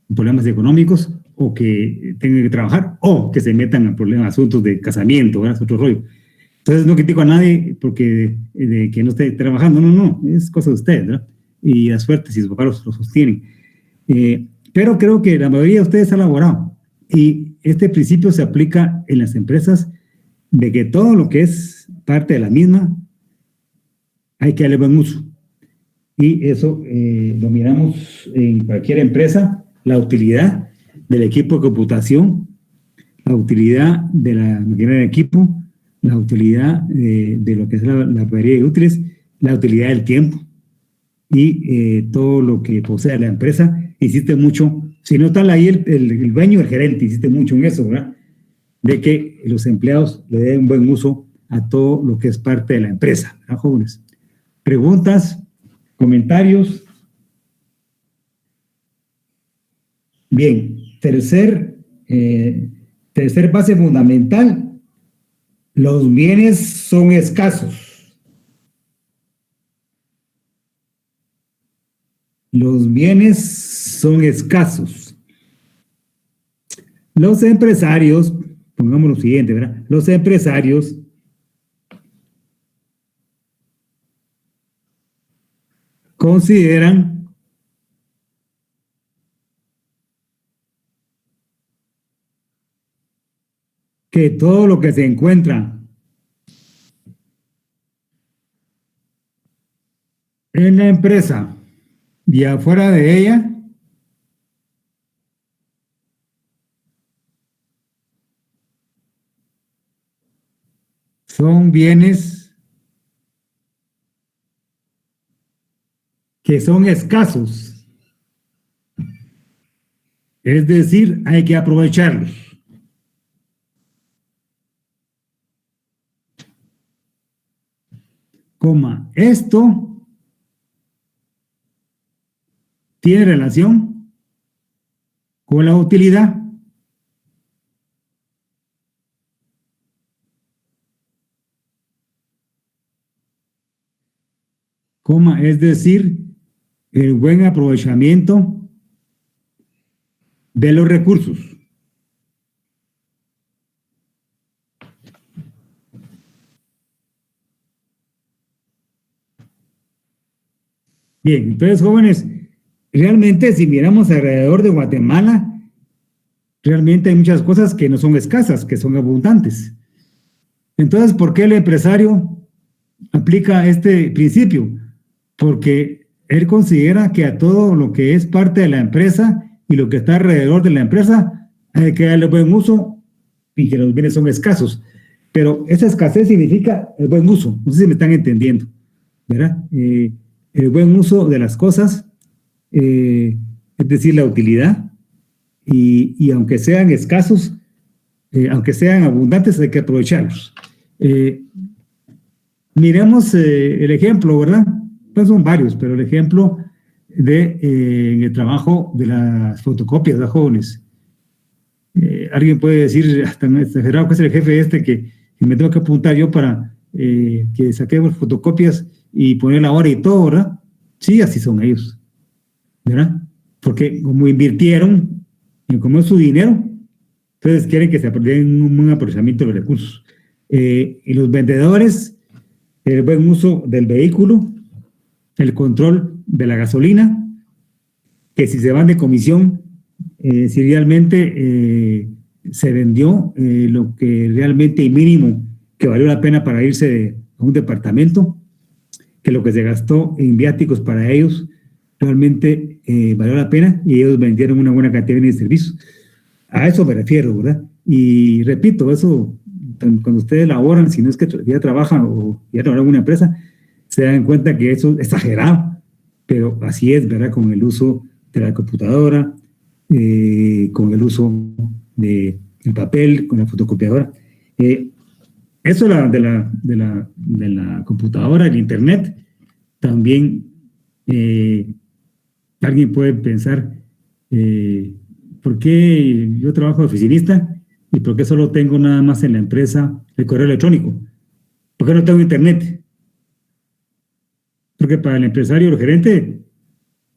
en problemas económicos o que tengan que trabajar o que se metan en problemas, asuntos de casamiento, ¿verdad? Es otro rollo. Entonces no critico a nadie porque de que no esté trabajando, no, es cosa de ustedes, ¿verdad? Y la suerte si sus papás lo sostienen. Pero creo que la mayoría de ustedes ha elaborado y este principio se aplica en las empresas de que todo lo que es parte de la misma hay que darle buen uso. Y eso lo miramos en cualquier empresa, la utilidad del equipo de computación, la utilidad de la maquinaria de equipo, la utilidad de lo que es la mayoría de útiles, la utilidad del tiempo y todo lo que posee la empresa. Insiste mucho, si no está ahí el dueño, el gerente, insiste mucho en eso, ¿verdad? De que los empleados le den buen uso a todo lo que es parte de la empresa, ¿verdad, jóvenes? Preguntas, comentarios. Bien, tercer base fundamental. Los bienes son escasos. Los bienes son escasos. Los empresarios, pongamos lo siguiente, ¿verdad? Los empresarios consideran que todo lo que se encuentra en la empresa y afuera de ella son bienes que son escasos. Es decir, hay que aprovecharlos. Esto tiene relación con la utilidad. Es decir, el buen aprovechamiento de los recursos. Bien, entonces, jóvenes, realmente si miramos alrededor de Guatemala, realmente hay muchas cosas que no son escasas, que son abundantes. Entonces, ¿por qué el empresario aplica este principio? Porque él considera que a todo lo que es parte de la empresa y lo que está alrededor de la empresa hay que darle buen uso y que los bienes son escasos. Pero esa escasez significa el buen uso. No sé si me están entendiendo, ¿verdad? El buen uso de las cosas, es decir, la utilidad, y aunque sean escasos, aunque sean abundantes, hay que aprovecharlos. Miremos el ejemplo, ¿verdad? Pues son varios, pero el ejemplo de el trabajo de las fotocopias de jóvenes. Alguien puede decir, hasta exagerado, que es el jefe que me tengo que apuntar yo para que saquemos fotocopias y poner la hora y todo, ¿verdad? Sí, así son ellos, ¿verdad? Porque como invirtieron, y como es su dinero, entonces quieren que se den un buen aprovechamiento de los recursos. Y los vendedores el buen uso del vehículo, el control de la gasolina, que si se van de comisión, si realmente se vendió lo que realmente y mínimo que valió la pena para irse a un departamento, que lo que se gastó en viáticos para ellos realmente valió la pena y ellos vendieron una buena cantidad de bienes y servicios. A eso me refiero, ¿verdad? Y repito, eso, cuando ustedes laboran, si no es que ya trabajan o ya trabajan en una empresa, se dan cuenta que eso es exagerado, pero así es, ¿verdad? Con el uso de la computadora, con el uso del papel, con la fotocopiadora. Eso de la computadora, el internet, también alguien puede pensar, ¿por qué yo trabajo de oficinista y por qué solo tengo nada más en la empresa el correo electrónico? ¿Por qué no tengo internet? Porque para el empresario o el gerente,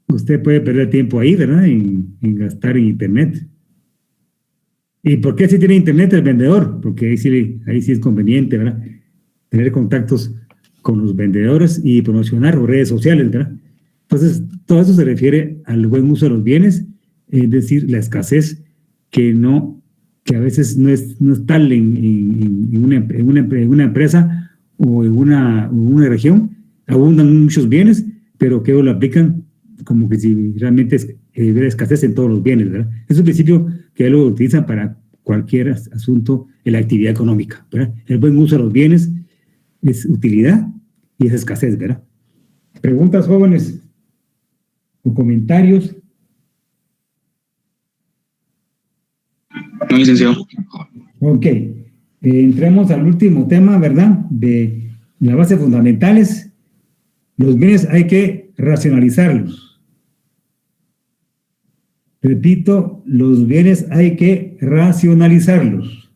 usted puede perder tiempo ahí, ¿verdad? En gastar en internet. ¿Y por qué si tiene internet el vendedor? Porque ahí sí es conveniente, ¿verdad? Tener contactos con los vendedores y promocionar redes sociales, ¿verdad? Entonces, todo eso se refiere al buen uso de los bienes, es decir, la escasez que a veces no es tal en una empresa o en una región. Abundan muchos bienes, pero que lo aplican como que si realmente hubiera escasez en todos los bienes, ¿verdad? Es un principio que lo utilizan para cualquier asunto en la actividad económica, ¿verdad? El buen uso de los bienes es utilidad y es escasez, ¿verdad? ¿Preguntas, jóvenes? ¿O comentarios? No, licenciado. Ok. Entremos al último tema, ¿verdad? De la base fundamentales. Los bienes hay que racionalizarlos. Repito, los bienes hay que racionalizarlos.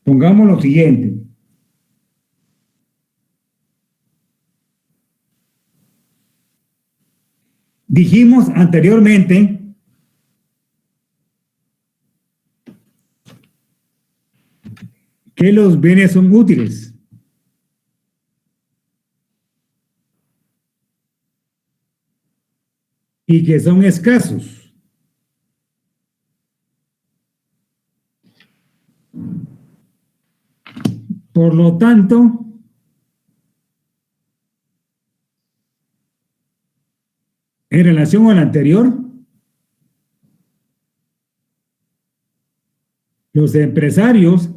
Pongamos lo siguiente. Dijimos anteriormente que los bienes son útiles. Y que son escasos. Por lo tanto, en relación al anterior, los empresarios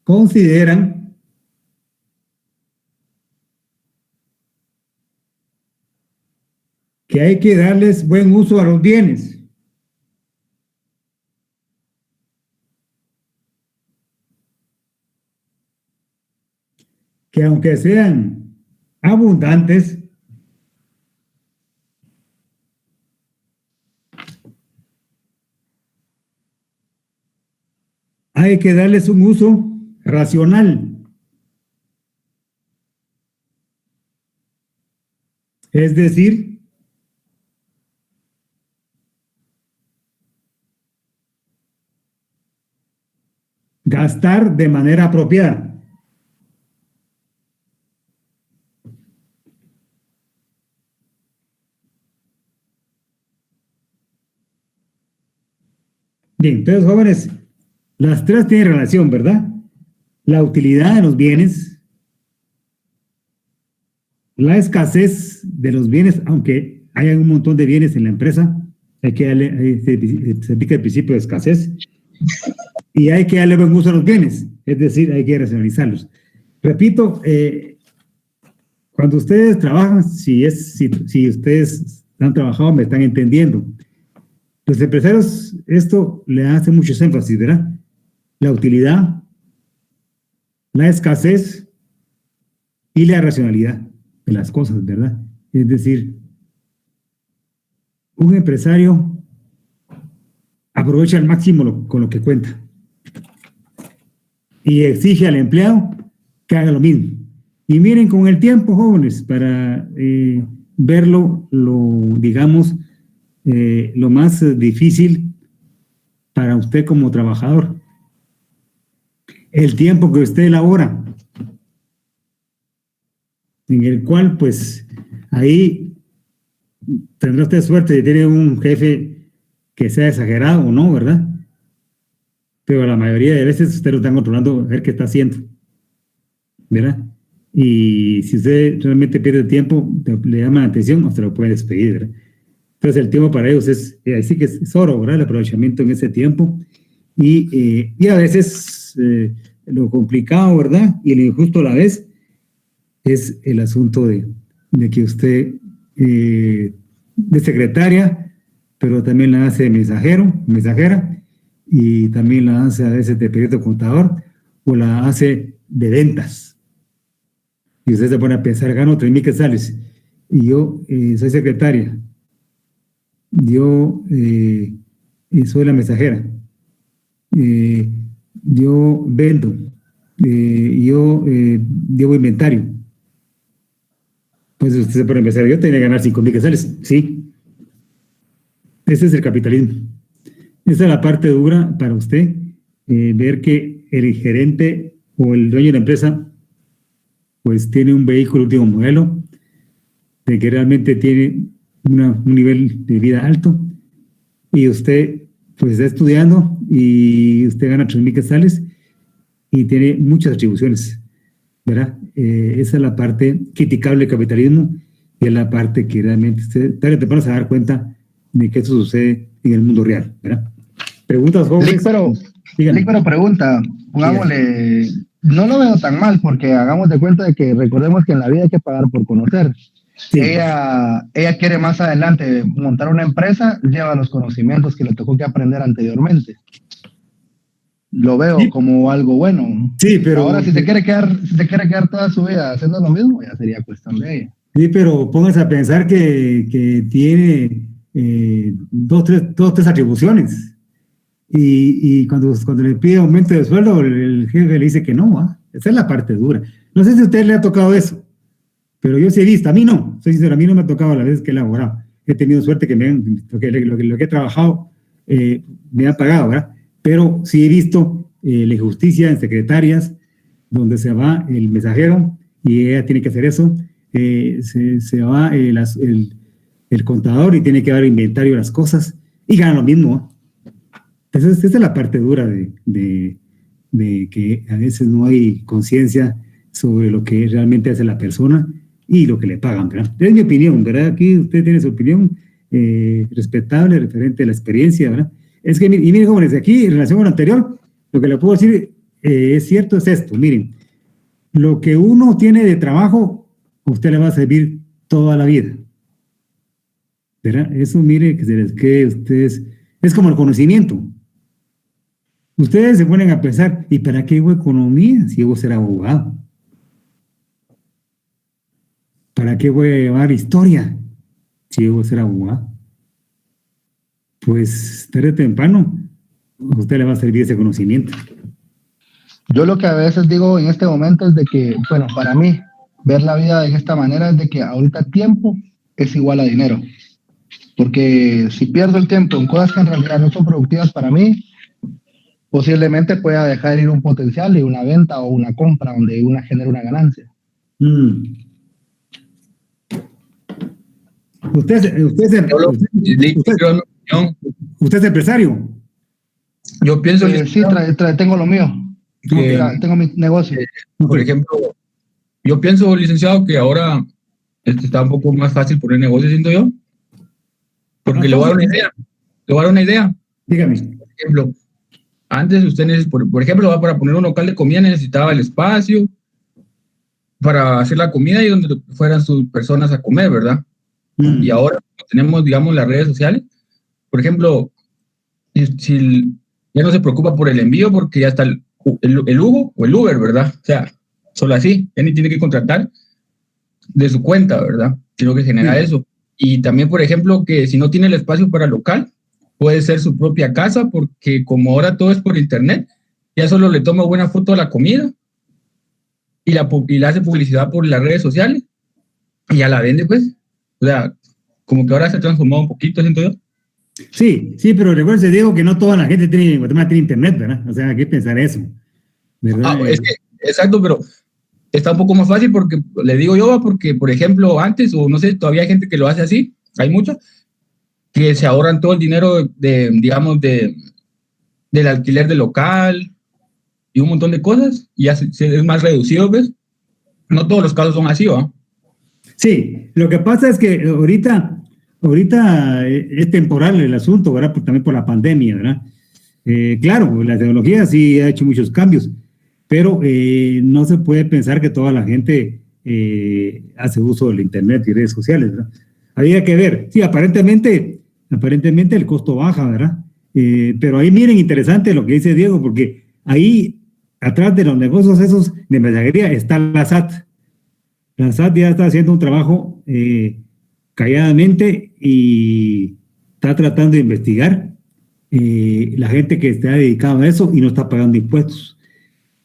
consideran que hay que darles buen uso a los bienes. Que aunque sean abundantes, hay que darles un uso racional. Es decir, gastar de manera apropiada. Bien, entonces, jóvenes, las tres tienen relación, ¿verdad? La utilidad de los bienes, la escasez de los bienes, aunque haya un montón de bienes en la empresa, hay que darle, se aplica el principio de escasez, y hay que darle buen uso a los bienes, es decir, hay que racionalizarlos. Repito, cuando ustedes trabajan, si ustedes han trabajado, me están entendiendo. Los empresarios, esto le hace mucho énfasis, ¿verdad? La utilidad, la escasez y la racionalidad de las cosas, ¿verdad? Es decir, un empresario aprovecha al máximo con lo que cuenta y exige al empleado que haga lo mismo. Y miren, con el tiempo, jóvenes, para verlo, digamos, lo más difícil para usted como trabajador. El tiempo que usted elabora, en el cual, pues, ahí tendrá usted suerte de tener un jefe que sea exagerado o no, ¿verdad? Pero la mayoría de veces usted lo está controlando a ver qué está haciendo, ¿verdad? Y si usted realmente pierde tiempo, le llama la atención, usted lo puede despedir, ¿verdad? Entonces el tiempo para ellos así que es oro, ¿verdad? El aprovechamiento en ese tiempo. Y a veces lo complicado, ¿verdad? Y lo injusto a la vez es el asunto de que usted de secretaria, pero también la hace mensajera, y también la hace a veces de perito contador, o la hace de ventas. Y usted se pone a pensar, gano 3,000 quetzales, y yo soy secretaria, yo soy la mensajera, yo vendo, yo llevo inventario. Pues usted se pone a pensar, yo tenía que ganar 5,000 quetzales, sí. Ese es el capitalismo. Esa es la parte dura para usted, ver que el gerente o el dueño de la empresa pues tiene un vehículo último modelo, de que realmente tiene un nivel de vida alto, y usted pues está estudiando y usted gana 3,000 quetzales y tiene muchas atribuciones, ¿verdad? Esa es la parte criticable del capitalismo, y es la parte que realmente usted tarde o temprano se va a dar cuenta de que eso sucede en el mundo real, ¿verdad? Preguntas, jóvenes. Pero pregunta, pongámosle, no lo veo tan mal, porque hagamos de cuenta de que recordemos que en la vida hay que pagar por conocer. Sí. Ella quiere más adelante montar una empresa, lleva los conocimientos que le tocó que aprender anteriormente. Lo veo como algo bueno. Sí, pero ahora si se quiere quedar toda su vida haciendo lo mismo, ya sería cuestión de ella. Sí, pero póngase a pensar que tiene dos, tres atribuciones. Y cuando le pide aumento de sueldo, el jefe le dice que no, ¿ah? Esa es la parte dura. No sé si a usted le ha tocado eso, pero yo sí he visto, a mí no, soy sincero, a mí no me ha tocado la vez que he elaborado. He tenido suerte que lo que he trabajado me ha pagado, ¿verdad? Pero sí he visto la injusticia en secretarias, donde se va el mensajero y ella tiene que hacer eso, se va el contador y tiene que dar inventario de las cosas y gana lo mismo, ¿eh? Entonces, esa es la parte dura de que a veces no hay conciencia sobre lo que realmente hace la persona y lo que le pagan, ¿verdad? Es mi opinión, ¿verdad? Aquí usted tiene su opinión respetable referente a la experiencia, ¿verdad? Es que, y miren, jóvenes, aquí en relación con lo anterior, lo que le puedo decir es cierto, es esto, miren, lo que uno tiene de trabajo, a usted le va a servir toda la vida, ¿verdad? Eso, mire, que se les quede a ustedes, es como el conocimiento. Ustedes se ponen a pensar, ¿y para qué hago economía si yo voy a ser abogado? ¿Para qué voy a llevar historia si yo voy a ser abogado? Pues tarde o temprano a usted le va a servir ese conocimiento. Yo lo que a veces digo en este momento es de que, bueno, para mí, ver la vida de esta manera es de que ahorita tiempo es igual a dinero. Porque si pierdo el tiempo en cosas que en realidad no son productivas para mí, posiblemente pueda dejar ir un potencial de una venta o una compra donde una genera una ganancia. ¿Usted es empresario? Yo pienso que sí, tengo lo mío. Tengo mi negocio. Por ejemplo, yo pienso, licenciado, que ahora está un poco más fácil poner negocio, siento yo. Porque le voy a dar una idea. Dígame. Por ejemplo, antes usted, por ejemplo, para poner un local de comida necesitaba el espacio para hacer la comida y donde fueran sus personas a comer, ¿verdad? Y ahora tenemos, digamos, las redes sociales. Por ejemplo, si ya no se preocupa por el envío porque ya está el Hugo o el Uber, ¿verdad? O sea, solo así, ya ni tiene que contratar de su cuenta, ¿verdad? Sino que genera eso. Y también, por ejemplo, que si no tiene el espacio para local, puede ser su propia casa, porque como ahora todo es por internet, ya solo le toma buena foto a la comida y la hace publicidad por las redes sociales y ya la vende, pues. O sea, como que ahora se ha transformado un poquito, siento yo. Sí, pero recuerden, digo que no toda la gente en Guatemala tiene internet, ¿verdad? O sea, hay que pensar eso, ¿verdad? Es que, exacto, pero está un poco más fácil porque, le digo yo, porque, por ejemplo, antes, o no sé, todavía hay gente que lo hace así, hay muchos, que se ahorran todo el dinero digamos, del alquiler del local y un montón de cosas, y ya es más reducido, ¿ves? No todos los casos son así, ¿va? Sí, lo que pasa es que ahorita es temporal el asunto, ¿verdad? También por la pandemia, ¿verdad? Claro, la tecnología sí ha hecho muchos cambios, pero no se puede pensar que toda la gente hace uso del internet y redes sociales, ¿verdad? Había que ver, sí, aparentemente el costo baja, ¿verdad? Pero ahí miren, interesante lo que dice Diego, porque ahí atrás de los negocios esos de mensajería está la SAT. La SAT ya está haciendo un trabajo calladamente y está tratando de investigar la gente que está dedicada a eso y no está pagando impuestos.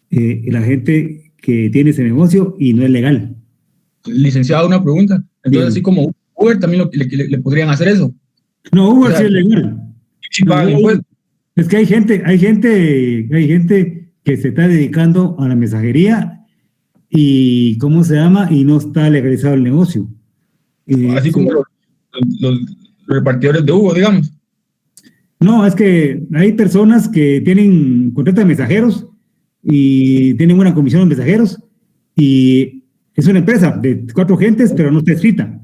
La gente que tiene ese negocio y no es legal. Licenciado, una pregunta. Entonces, Bien. así como Uber, también le podrían hacer eso. No, Uber O sea, sí es legal. Sí pagan impuestos. Es que hay gente que se está dedicando a la mensajería y, ¿cómo se llama? Y no está legalizado el negocio. Así como los repartidores de Hugo, digamos. No, es que hay personas que tienen contrato de mensajeros y tienen una comisión de mensajeros y es una empresa de 4 gentes, pero no está escrita.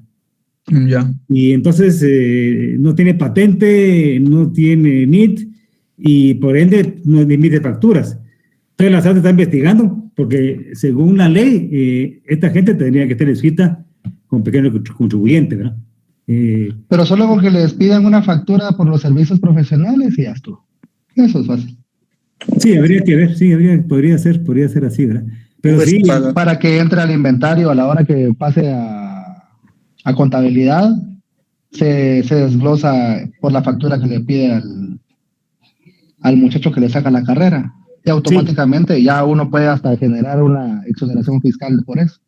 Ya. Y entonces no tiene patente, no tiene NIT y por ende no emite facturas. Entonces la SAT está investigando porque según la ley esta gente tendría que estar escrita con pequeño contribuyente, ¿verdad? Pero solo porque les pidan una factura por los servicios profesionales y ya estuvo. Eso es fácil. Sí, habría que ver, sí, podría ser así, ¿verdad? Pero Pues sí, Para que entre al inventario a la hora que pase a contabilidad, se desglosa por la factura que le pide al muchacho que le saca la carrera. Y automáticamente ya uno puede hasta generar una exoneración fiscal por eso.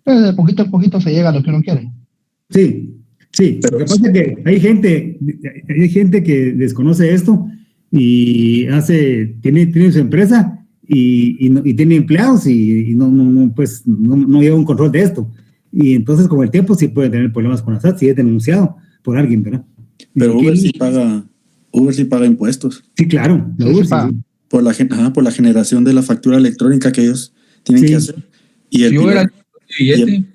Pero de poquito a poquito se llega a lo que uno quiere. sí. Lo que pasa es que hay gente que desconoce esto y tiene su empresa y tiene empleados y no lleva un control de esto. Y entonces con el tiempo sí puede tener problemas con la SAT si es denunciado por alguien, ¿verdad? Pero Uber sí paga impuestos. Sí, claro. Sí, Uber sí paga. sí. Por la generación de la factura electrónica que elros tienen que hacer. Y el Si Uber piloto, billete,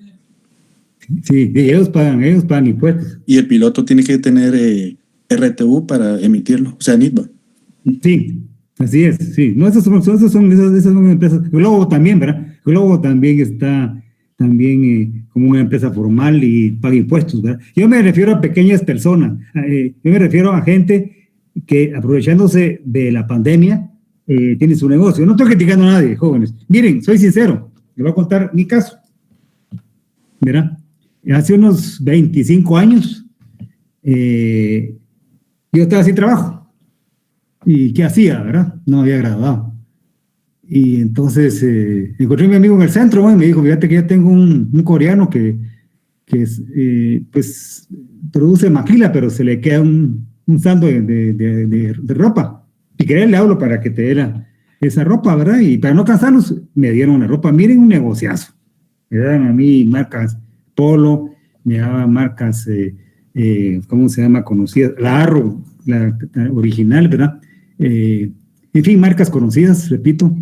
Sí, ellos pagan impuestos. y el piloto tiene que tener RTU para emitirlo, o sea, NITBA. Sí, así es, sí. No, esas son empresas. Globo también, ¿verdad? Globo también está como una empresa formal y paga impuestos, ¿verdad? Yo me refiero a pequeñas personas. Yo me refiero a gente que aprovechándose de la pandemia tiene su negocio. No estoy criticando a nadie, jóvenes. Miren, soy sincero. Les voy a contar mi caso. ¿Verdad? Hace unos 25 años yo estaba sin trabajo. ¿Y qué hacía, verdad? No había graduado. Y entonces encontré a mi amigo en el centro, y me dijo, fíjate que ya tengo un coreano que pues produce maquila, pero se le queda un sando de ropa. Y que le hablo para que te dé esa ropa, ¿verdad? Y para no cansarlos, me dieron una ropa. Miren, un negociazo. Me daban a mí marcas Polo, me daban marcas, ¿cómo se llama? Conocidas. La Arrow, la original, ¿verdad? En fin, marcas conocidas, repito.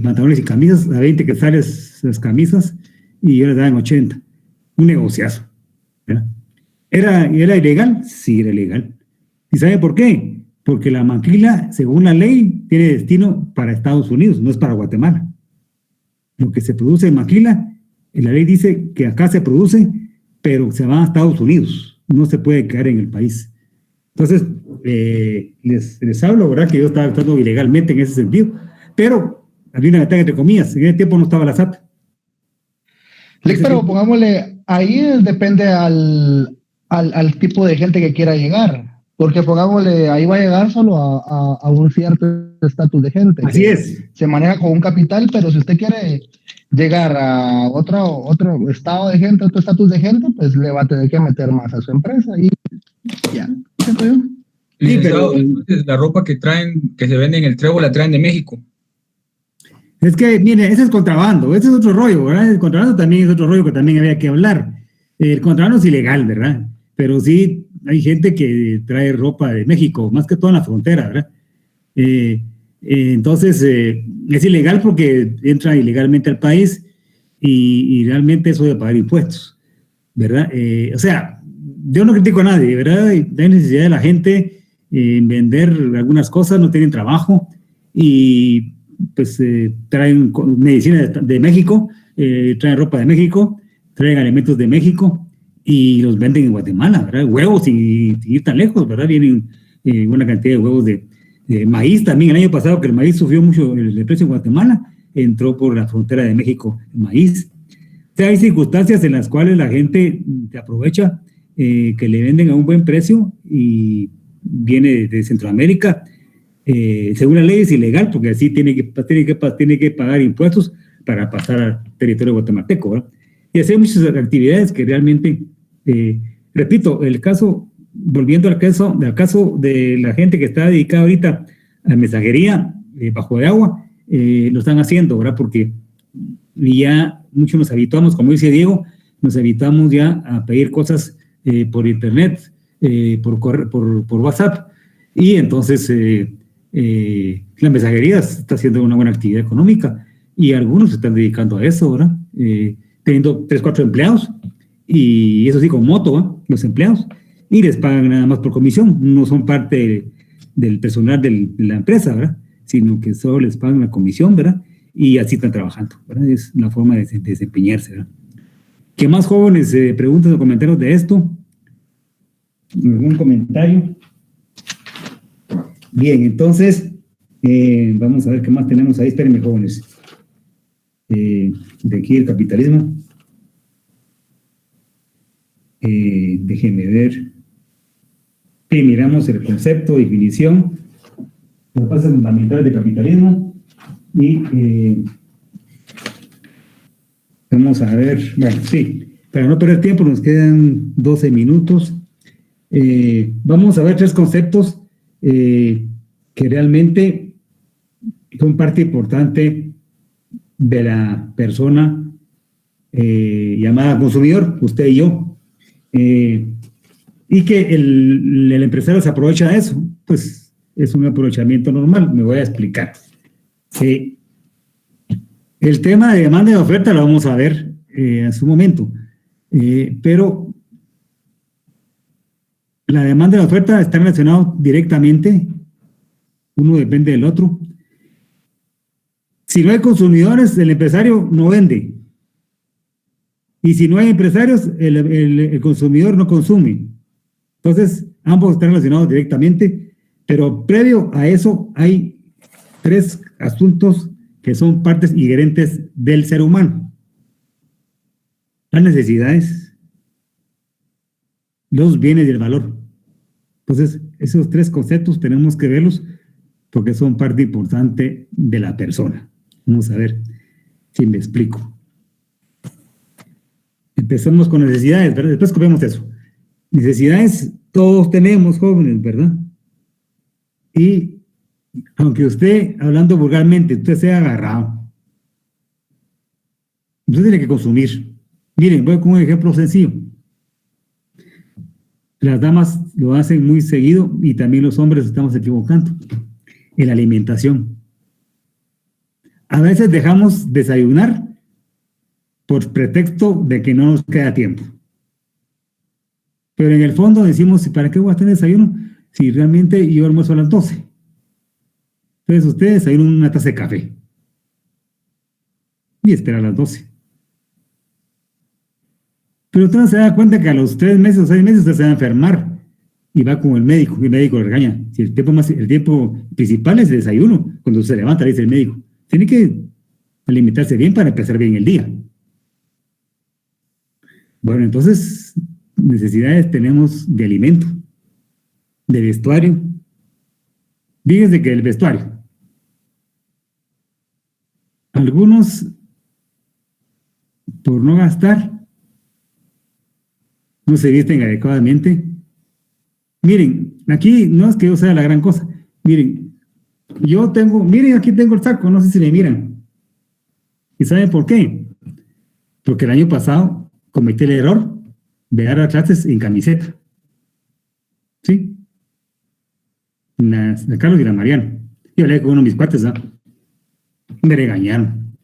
Pantalones y camisas, a 20 quetzales las camisas, y yo les daba en 80. Un negociazo, ¿verdad? ¿Era ilegal? Sí, era ilegal. ¿Y sabe por qué? Porque la maquila, según la ley, tiene destino para Estados Unidos, no es para Guatemala. Lo que se produce en maquila, la ley dice que acá se produce, pero se va a Estados Unidos, no se puede quedar en el país. Entonces, les hablo, ¿verdad? Que yo estaba actuando ilegalmente en ese sentido, pero había una ventaja entre comillas, en ese tiempo no estaba la SAT. Pero pongámosle, ahí depende al tipo de gente que quiera llegar, porque pongámosle, ahí va a llegar solo a un cierto estatus de gente. Así es. Se maneja con un capital, pero si usted quiere llegar a otro estado de gente, otro estatus de gente, pues le va a tener que meter más a su empresa y Ya, ¿se puede? Licenciado, entonces, la ropa que traen, que se vende en el Trébol, la traen de México. Es que, mire, ese es contrabando, ese es otro rollo, ¿verdad? El contrabando también es otro rollo que también había que hablar. El contrabando es ilegal, ¿verdad? Pero sí hay gente que trae ropa de México, más que todo en la frontera, ¿verdad? Entonces, es ilegal porque entra ilegalmente al país y realmente eso de pagar impuestos, ¿verdad? O sea, yo no critico a nadie, ¿verdad? Hay necesidad de la gente en vender algunas cosas, no tienen trabajo y pues traen medicina de México, traen ropa de México, traen alimentos de México y los venden en Guatemala, ¿verdad? Huevos sin ir tan lejos, ¿verdad? Vienen una cantidad de huevos de maíz también. El año pasado que el maíz sufrió mucho el precio en Guatemala, entró por la frontera de México el maíz. O sea, hay circunstancias en las cuales la gente se aprovecha que le venden a un buen precio y viene de Centroamérica. Según la ley es ilegal porque así tiene que pagar impuestos para pasar al territorio guatemalteco, ¿verdad? Y así hay muchas actividades que realmente, repito, el caso, volviendo al caso de la gente que está dedicada ahorita a mensajería bajo de agua, lo están haciendo, ¿verdad? Porque ya muchos nos habituamos, como dice Diego, nos habituamos ya a pedir cosas por internet, por WhatsApp, y entonces la mensajería está haciendo una buena actividad económica y algunos se están dedicando a eso, ¿verdad? Teniendo 3, 4 empleados y eso sí con moto, ¿eh? Los empleados, y les pagan nada más por comisión, no son parte del personal de la empresa, ¿verdad? Sino que solo les pagan la comisión, ¿verdad? Y así están trabajando, ¿verdad? Es la forma de desempeñarse, ¿verdad? ¿Qué más jóvenes preguntas o comentarios de esto? ¿Algún comentario? Bien, entonces, vamos a ver qué más tenemos ahí. Espérenme, jóvenes. De aquí el capitalismo. Déjenme ver. Miramos el concepto, definición, las bases fundamentales del capitalismo y vamos a ver, bueno, sí, para no perder tiempo nos quedan 12 minutos. Vamos a ver 3 conceptos que realmente son parte importante de la persona llamada consumidor, usted y yo, y que el empresario se aprovecha de eso. Pues es un aprovechamiento normal, me voy a explicar. El tema de demanda y oferta lo vamos a ver en su momento, pero la demanda y la oferta están relacionados directamente, uno depende del otro. Si no hay consumidores, el empresario no vende. Y si no hay empresarios, el consumidor no consume. Entonces, ambos están relacionados directamente, pero previo a eso hay 3 asuntos que son partes inherentes del ser humano. Las necesidades, los bienes y el valor. Entonces, esos 3 conceptos tenemos que verlos porque son parte importante de la persona. Vamos a ver si me explico. Empezamos con necesidades, ¿verdad? Después vemos eso. Necesidades todos tenemos, jóvenes, ¿verdad? Y aunque usted, hablando vulgarmente, usted sea agarrado, usted tiene que consumir. Miren, voy con un ejemplo sencillo. Las damas lo hacen muy seguido y también los hombres estamos equivocando en la alimentación. A veces dejamos desayunar por pretexto de que no nos queda tiempo. Pero en el fondo decimos, ¿para qué voy a tener desayuno si realmente yo almuerzo a las 12? Entonces usted desayuna una taza de café y espera a las 12. Pero usted se da cuenta que a los 3 meses o 6 meses usted se va a enfermar y va con el médico y el médico le regaña. Si el tiempo principal es el desayuno, cuando se levanta le dice el médico, tiene que alimentarse bien para empezar bien el día. Bueno, entonces necesidades tenemos de alimento, de vestuario. Fíjense que el vestuario, algunos por no gastar no se visten adecuadamente Miren, aquí no es que yo sea la gran cosa. Miren, miren, aquí tengo el saco, no sé si me miran. ¿Y saben por qué? Porque el año pasado cometí el error de dar las clases en camiseta. ¿Sí? La Carlos y la Mariana. Yo hablé con uno de mis cuates, ¿no? Me regañaron.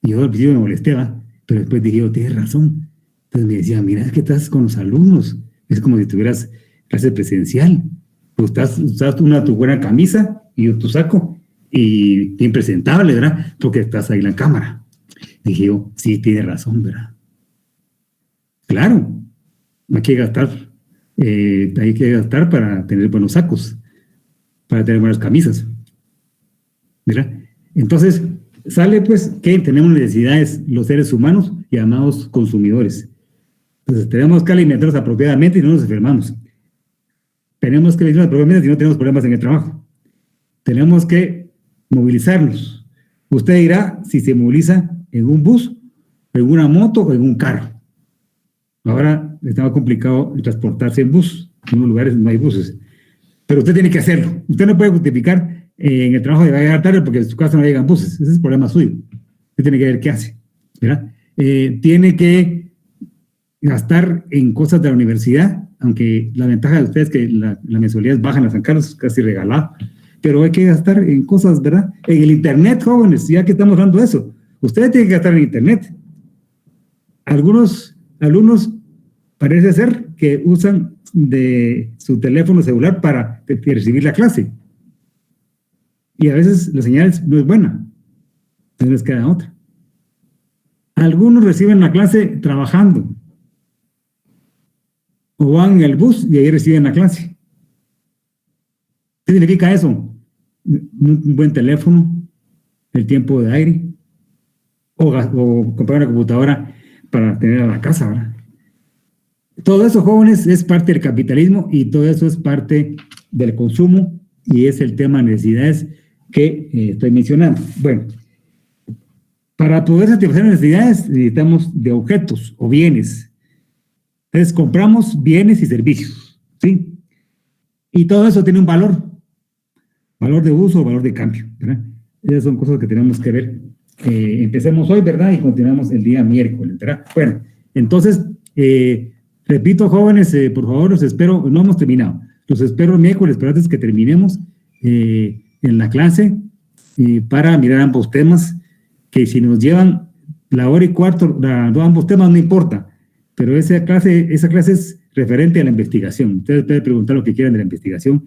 Y yo al principio me molesté, ¿va? Pero después dije, yo, tienes razón. Entonces me decía, mira, es que estás con los alumnos. Es como si tuvieras clase presencial. Pues estás tu buena camisa y yo tu saco. Y bien presentable, ¿verdad? Porque estás ahí en la cámara. Dije yo, sí, tienes razón, ¿verdad? Claro, hay que gastar para tener buenos sacos, para tener buenas camisas, ¿verdad? Entonces, sale pues que tenemos necesidades los seres humanos llamados consumidores. Entonces, tenemos que alimentarnos apropiadamente y no nos enfermamos. Tenemos que alimentarnos apropiadamente si no tenemos problemas en el trabajo. Tenemos que movilizarnos. Usted dirá si se moviliza en un bus, en una moto o en un carro. Ahora está complicado transportarse en bus. En unos lugares no hay buses. Pero usted tiene que hacerlo. Usted no puede justificar en el trabajo de llegar tarde porque en su casa no llegan buses. Ese es el problema suyo. Usted tiene que ver qué hace, ¿verdad? Tiene que gastar en cosas de la universidad, aunque la ventaja de usted es que la mensualidad es baja en la San Carlos, casi regalada. Pero hay que gastar en cosas, ¿verdad? En el internet, jóvenes, ya que estamos hablando de eso. Ustedes tienen que gastar en internet. Algunos alumnos parece ser que usan de su teléfono celular para recibir la clase. Y a veces la señal no es buena. Entonces les queda otra. Algunos reciben la clase trabajando. O van en el bus y ahí reciben la clase. ¿Qué significa eso? Un buen teléfono, el tiempo de aire, o comprar una computadora para tener a la casa, ¿verdad? Todo eso, jóvenes, es parte del capitalismo y todo eso es parte del consumo y es el tema de necesidades que estoy mencionando. Bueno, para poder satisfacer necesidades necesitamos de objetos o bienes. Entonces compramos bienes y servicios, ¿sí? Y todo eso tiene un valor de uso, valor de cambio, ¿verdad? Esas son cosas que tenemos que ver. Empecemos hoy, ¿verdad? Y continuamos el día miércoles, ¿verdad? Bueno, entonces, repito, jóvenes, por favor, los espero, no hemos terminado, los espero el miércoles, pero antes que terminemos en la clase, para mirar ambos temas, que si nos llevan la hora y cuarto, ambos temas no importa, pero esa clase es referente a la investigación. Ustedes pueden preguntar lo que quieran de la investigación,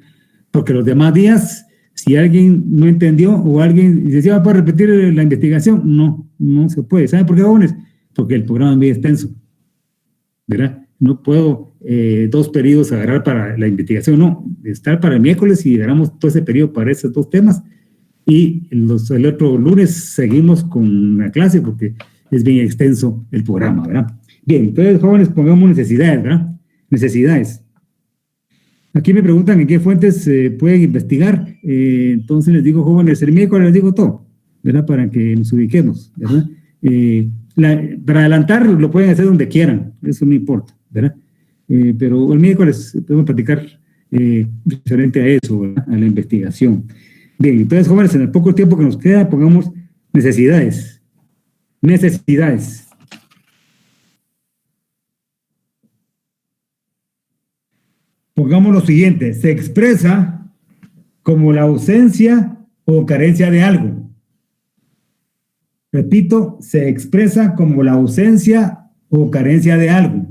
porque los demás días, si alguien no entendió o alguien dice, ¿va a poder repetir la investigación? No se puede. ¿Saben por qué, jóvenes? Porque el programa es muy extenso, ¿verdad? No puedo 2 periodos agarrar para la investigación, no. Estar para el miércoles y agarramos todo ese periodo para esos 2 temas y el otro lunes seguimos con la clase porque es bien extenso el programa, ¿verdad? Bien, entonces, jóvenes, pongamos necesidades, ¿verdad? Necesidades. Aquí me preguntan en qué fuentes pueden investigar. Entonces les digo, jóvenes, el miércoles les digo todo, ¿verdad? Para que nos ubiquemos, ¿verdad? Para adelantar lo pueden hacer donde quieran, eso no importa, ¿verdad? Pero el miércoles podemos platicar referente a eso, ¿verdad? A la investigación. Bien, entonces, jóvenes, en el poco tiempo que nos queda, pongamos necesidades. Necesidades. Pongamos lo siguiente, se expresa como la ausencia o carencia de algo. Repito, se expresa como la ausencia o carencia de algo.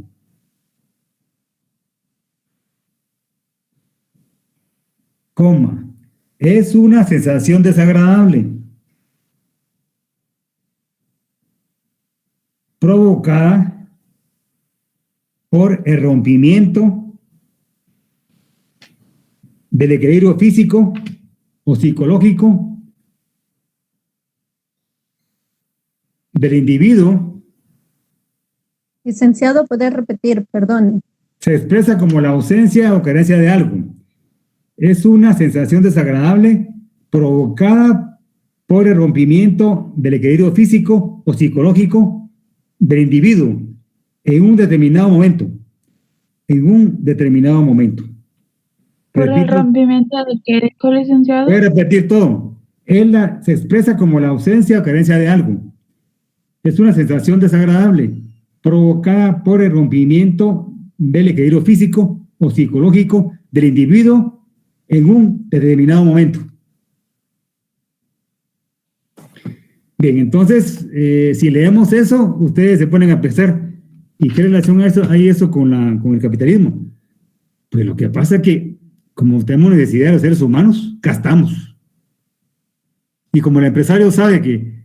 Coma, es una sensación desagradable provocada por el rompimiento del equilibrio físico o psicológico del individuo. Licenciado, ¿puede repetir? Perdón. Se expresa como la ausencia o carencia de algo. Es una sensación desagradable provocada por el rompimiento del equilibrio físico o psicológico del individuo en un determinado momento. En un determinado momento. ¿Por el rompimiento de qué, licenciado? Voy a repetir todo. Se expresa como la ausencia o carencia de algo. Es una sensación desagradable provocada por el rompimiento del equilibrio físico o psicológico del individuo en un determinado momento. Bien, entonces, si leemos eso, ustedes se ponen a pensar, ¿y qué relación hay eso con el capitalismo? Pues lo que pasa es que, como tenemos necesidad de los seres humanos, gastamos. Y como el empresario sabe que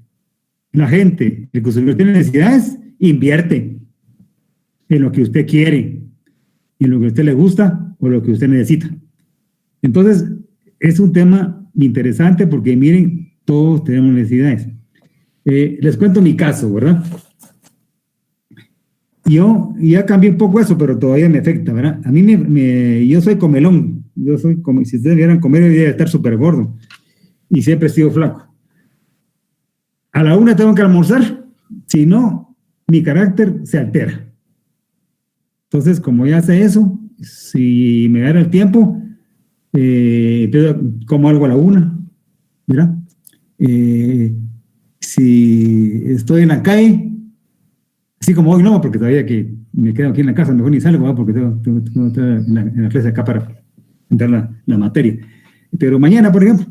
la gente, el consumidor tiene necesidades, invierte en lo que usted quiere, en lo que a usted le gusta o lo que usted necesita. Entonces, es un tema interesante porque miren, todos tenemos necesidades. Les cuento mi caso, ¿verdad? Yo ya cambié un poco eso, pero todavía me afecta, ¿verdad? A mí yo soy comelón. Yo soy como, si ustedes vieran comer, debería estar súper gordo. Y siempre he sido flaco. A la 1 tengo que almorzar, si no, mi carácter se altera. Entonces, como ya sé eso, si me da el tiempo, como algo a la 1, ¿verdad? Si estoy en la calle, así como hoy no, porque todavía que me quedo aquí en la casa, mejor ni salgo, ¿verdad? Porque tengo que estar en la clase acá para entrar la materia. Pero mañana, por ejemplo,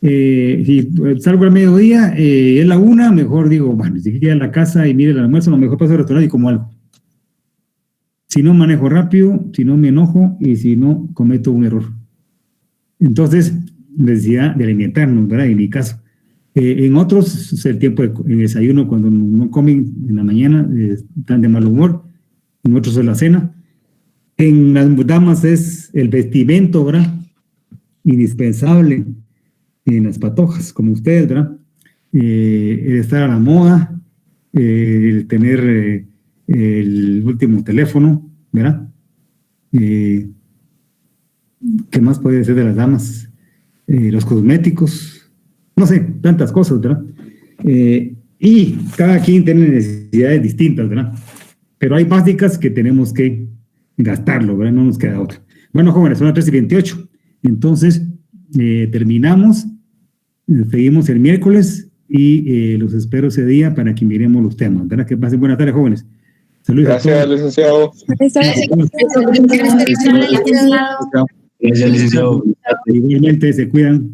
si salgo al mediodía, es la 1, mejor digo, bueno, si queda en la casa y mire el almuerzo, a lo mejor paso al restaurante y como algo. Si no manejo rápido, si no me enojo y si no cometo un error. Entonces, necesidad de alimentarnos, ¿verdad? En mi caso. En otros es el tiempo de desayuno, cuando no comen en la mañana, están de mal humor. En otros es la cena. En las damas es el vestimento, ¿verdad? Indispensable. En las patojas, como ustedes, ¿verdad? El estar a la moda, el tener el último teléfono, ¿verdad? ¿Qué más puede ser de las damas? Los cosméticos, no sé, tantas cosas, ¿verdad? Y cada quien tiene necesidades distintas, ¿verdad? Pero hay básicas que tenemos que gastarlo, ¿verdad? No nos queda otra. Bueno, jóvenes, son las 3:28. Entonces, terminamos, seguimos el miércoles y los espero ese día para que miremos los temas, ¿verdad? Que pasen buena tarde, jóvenes. Saludos. Gracias, licenciado. Gracias, licenciado. Igualmente, se cuidan.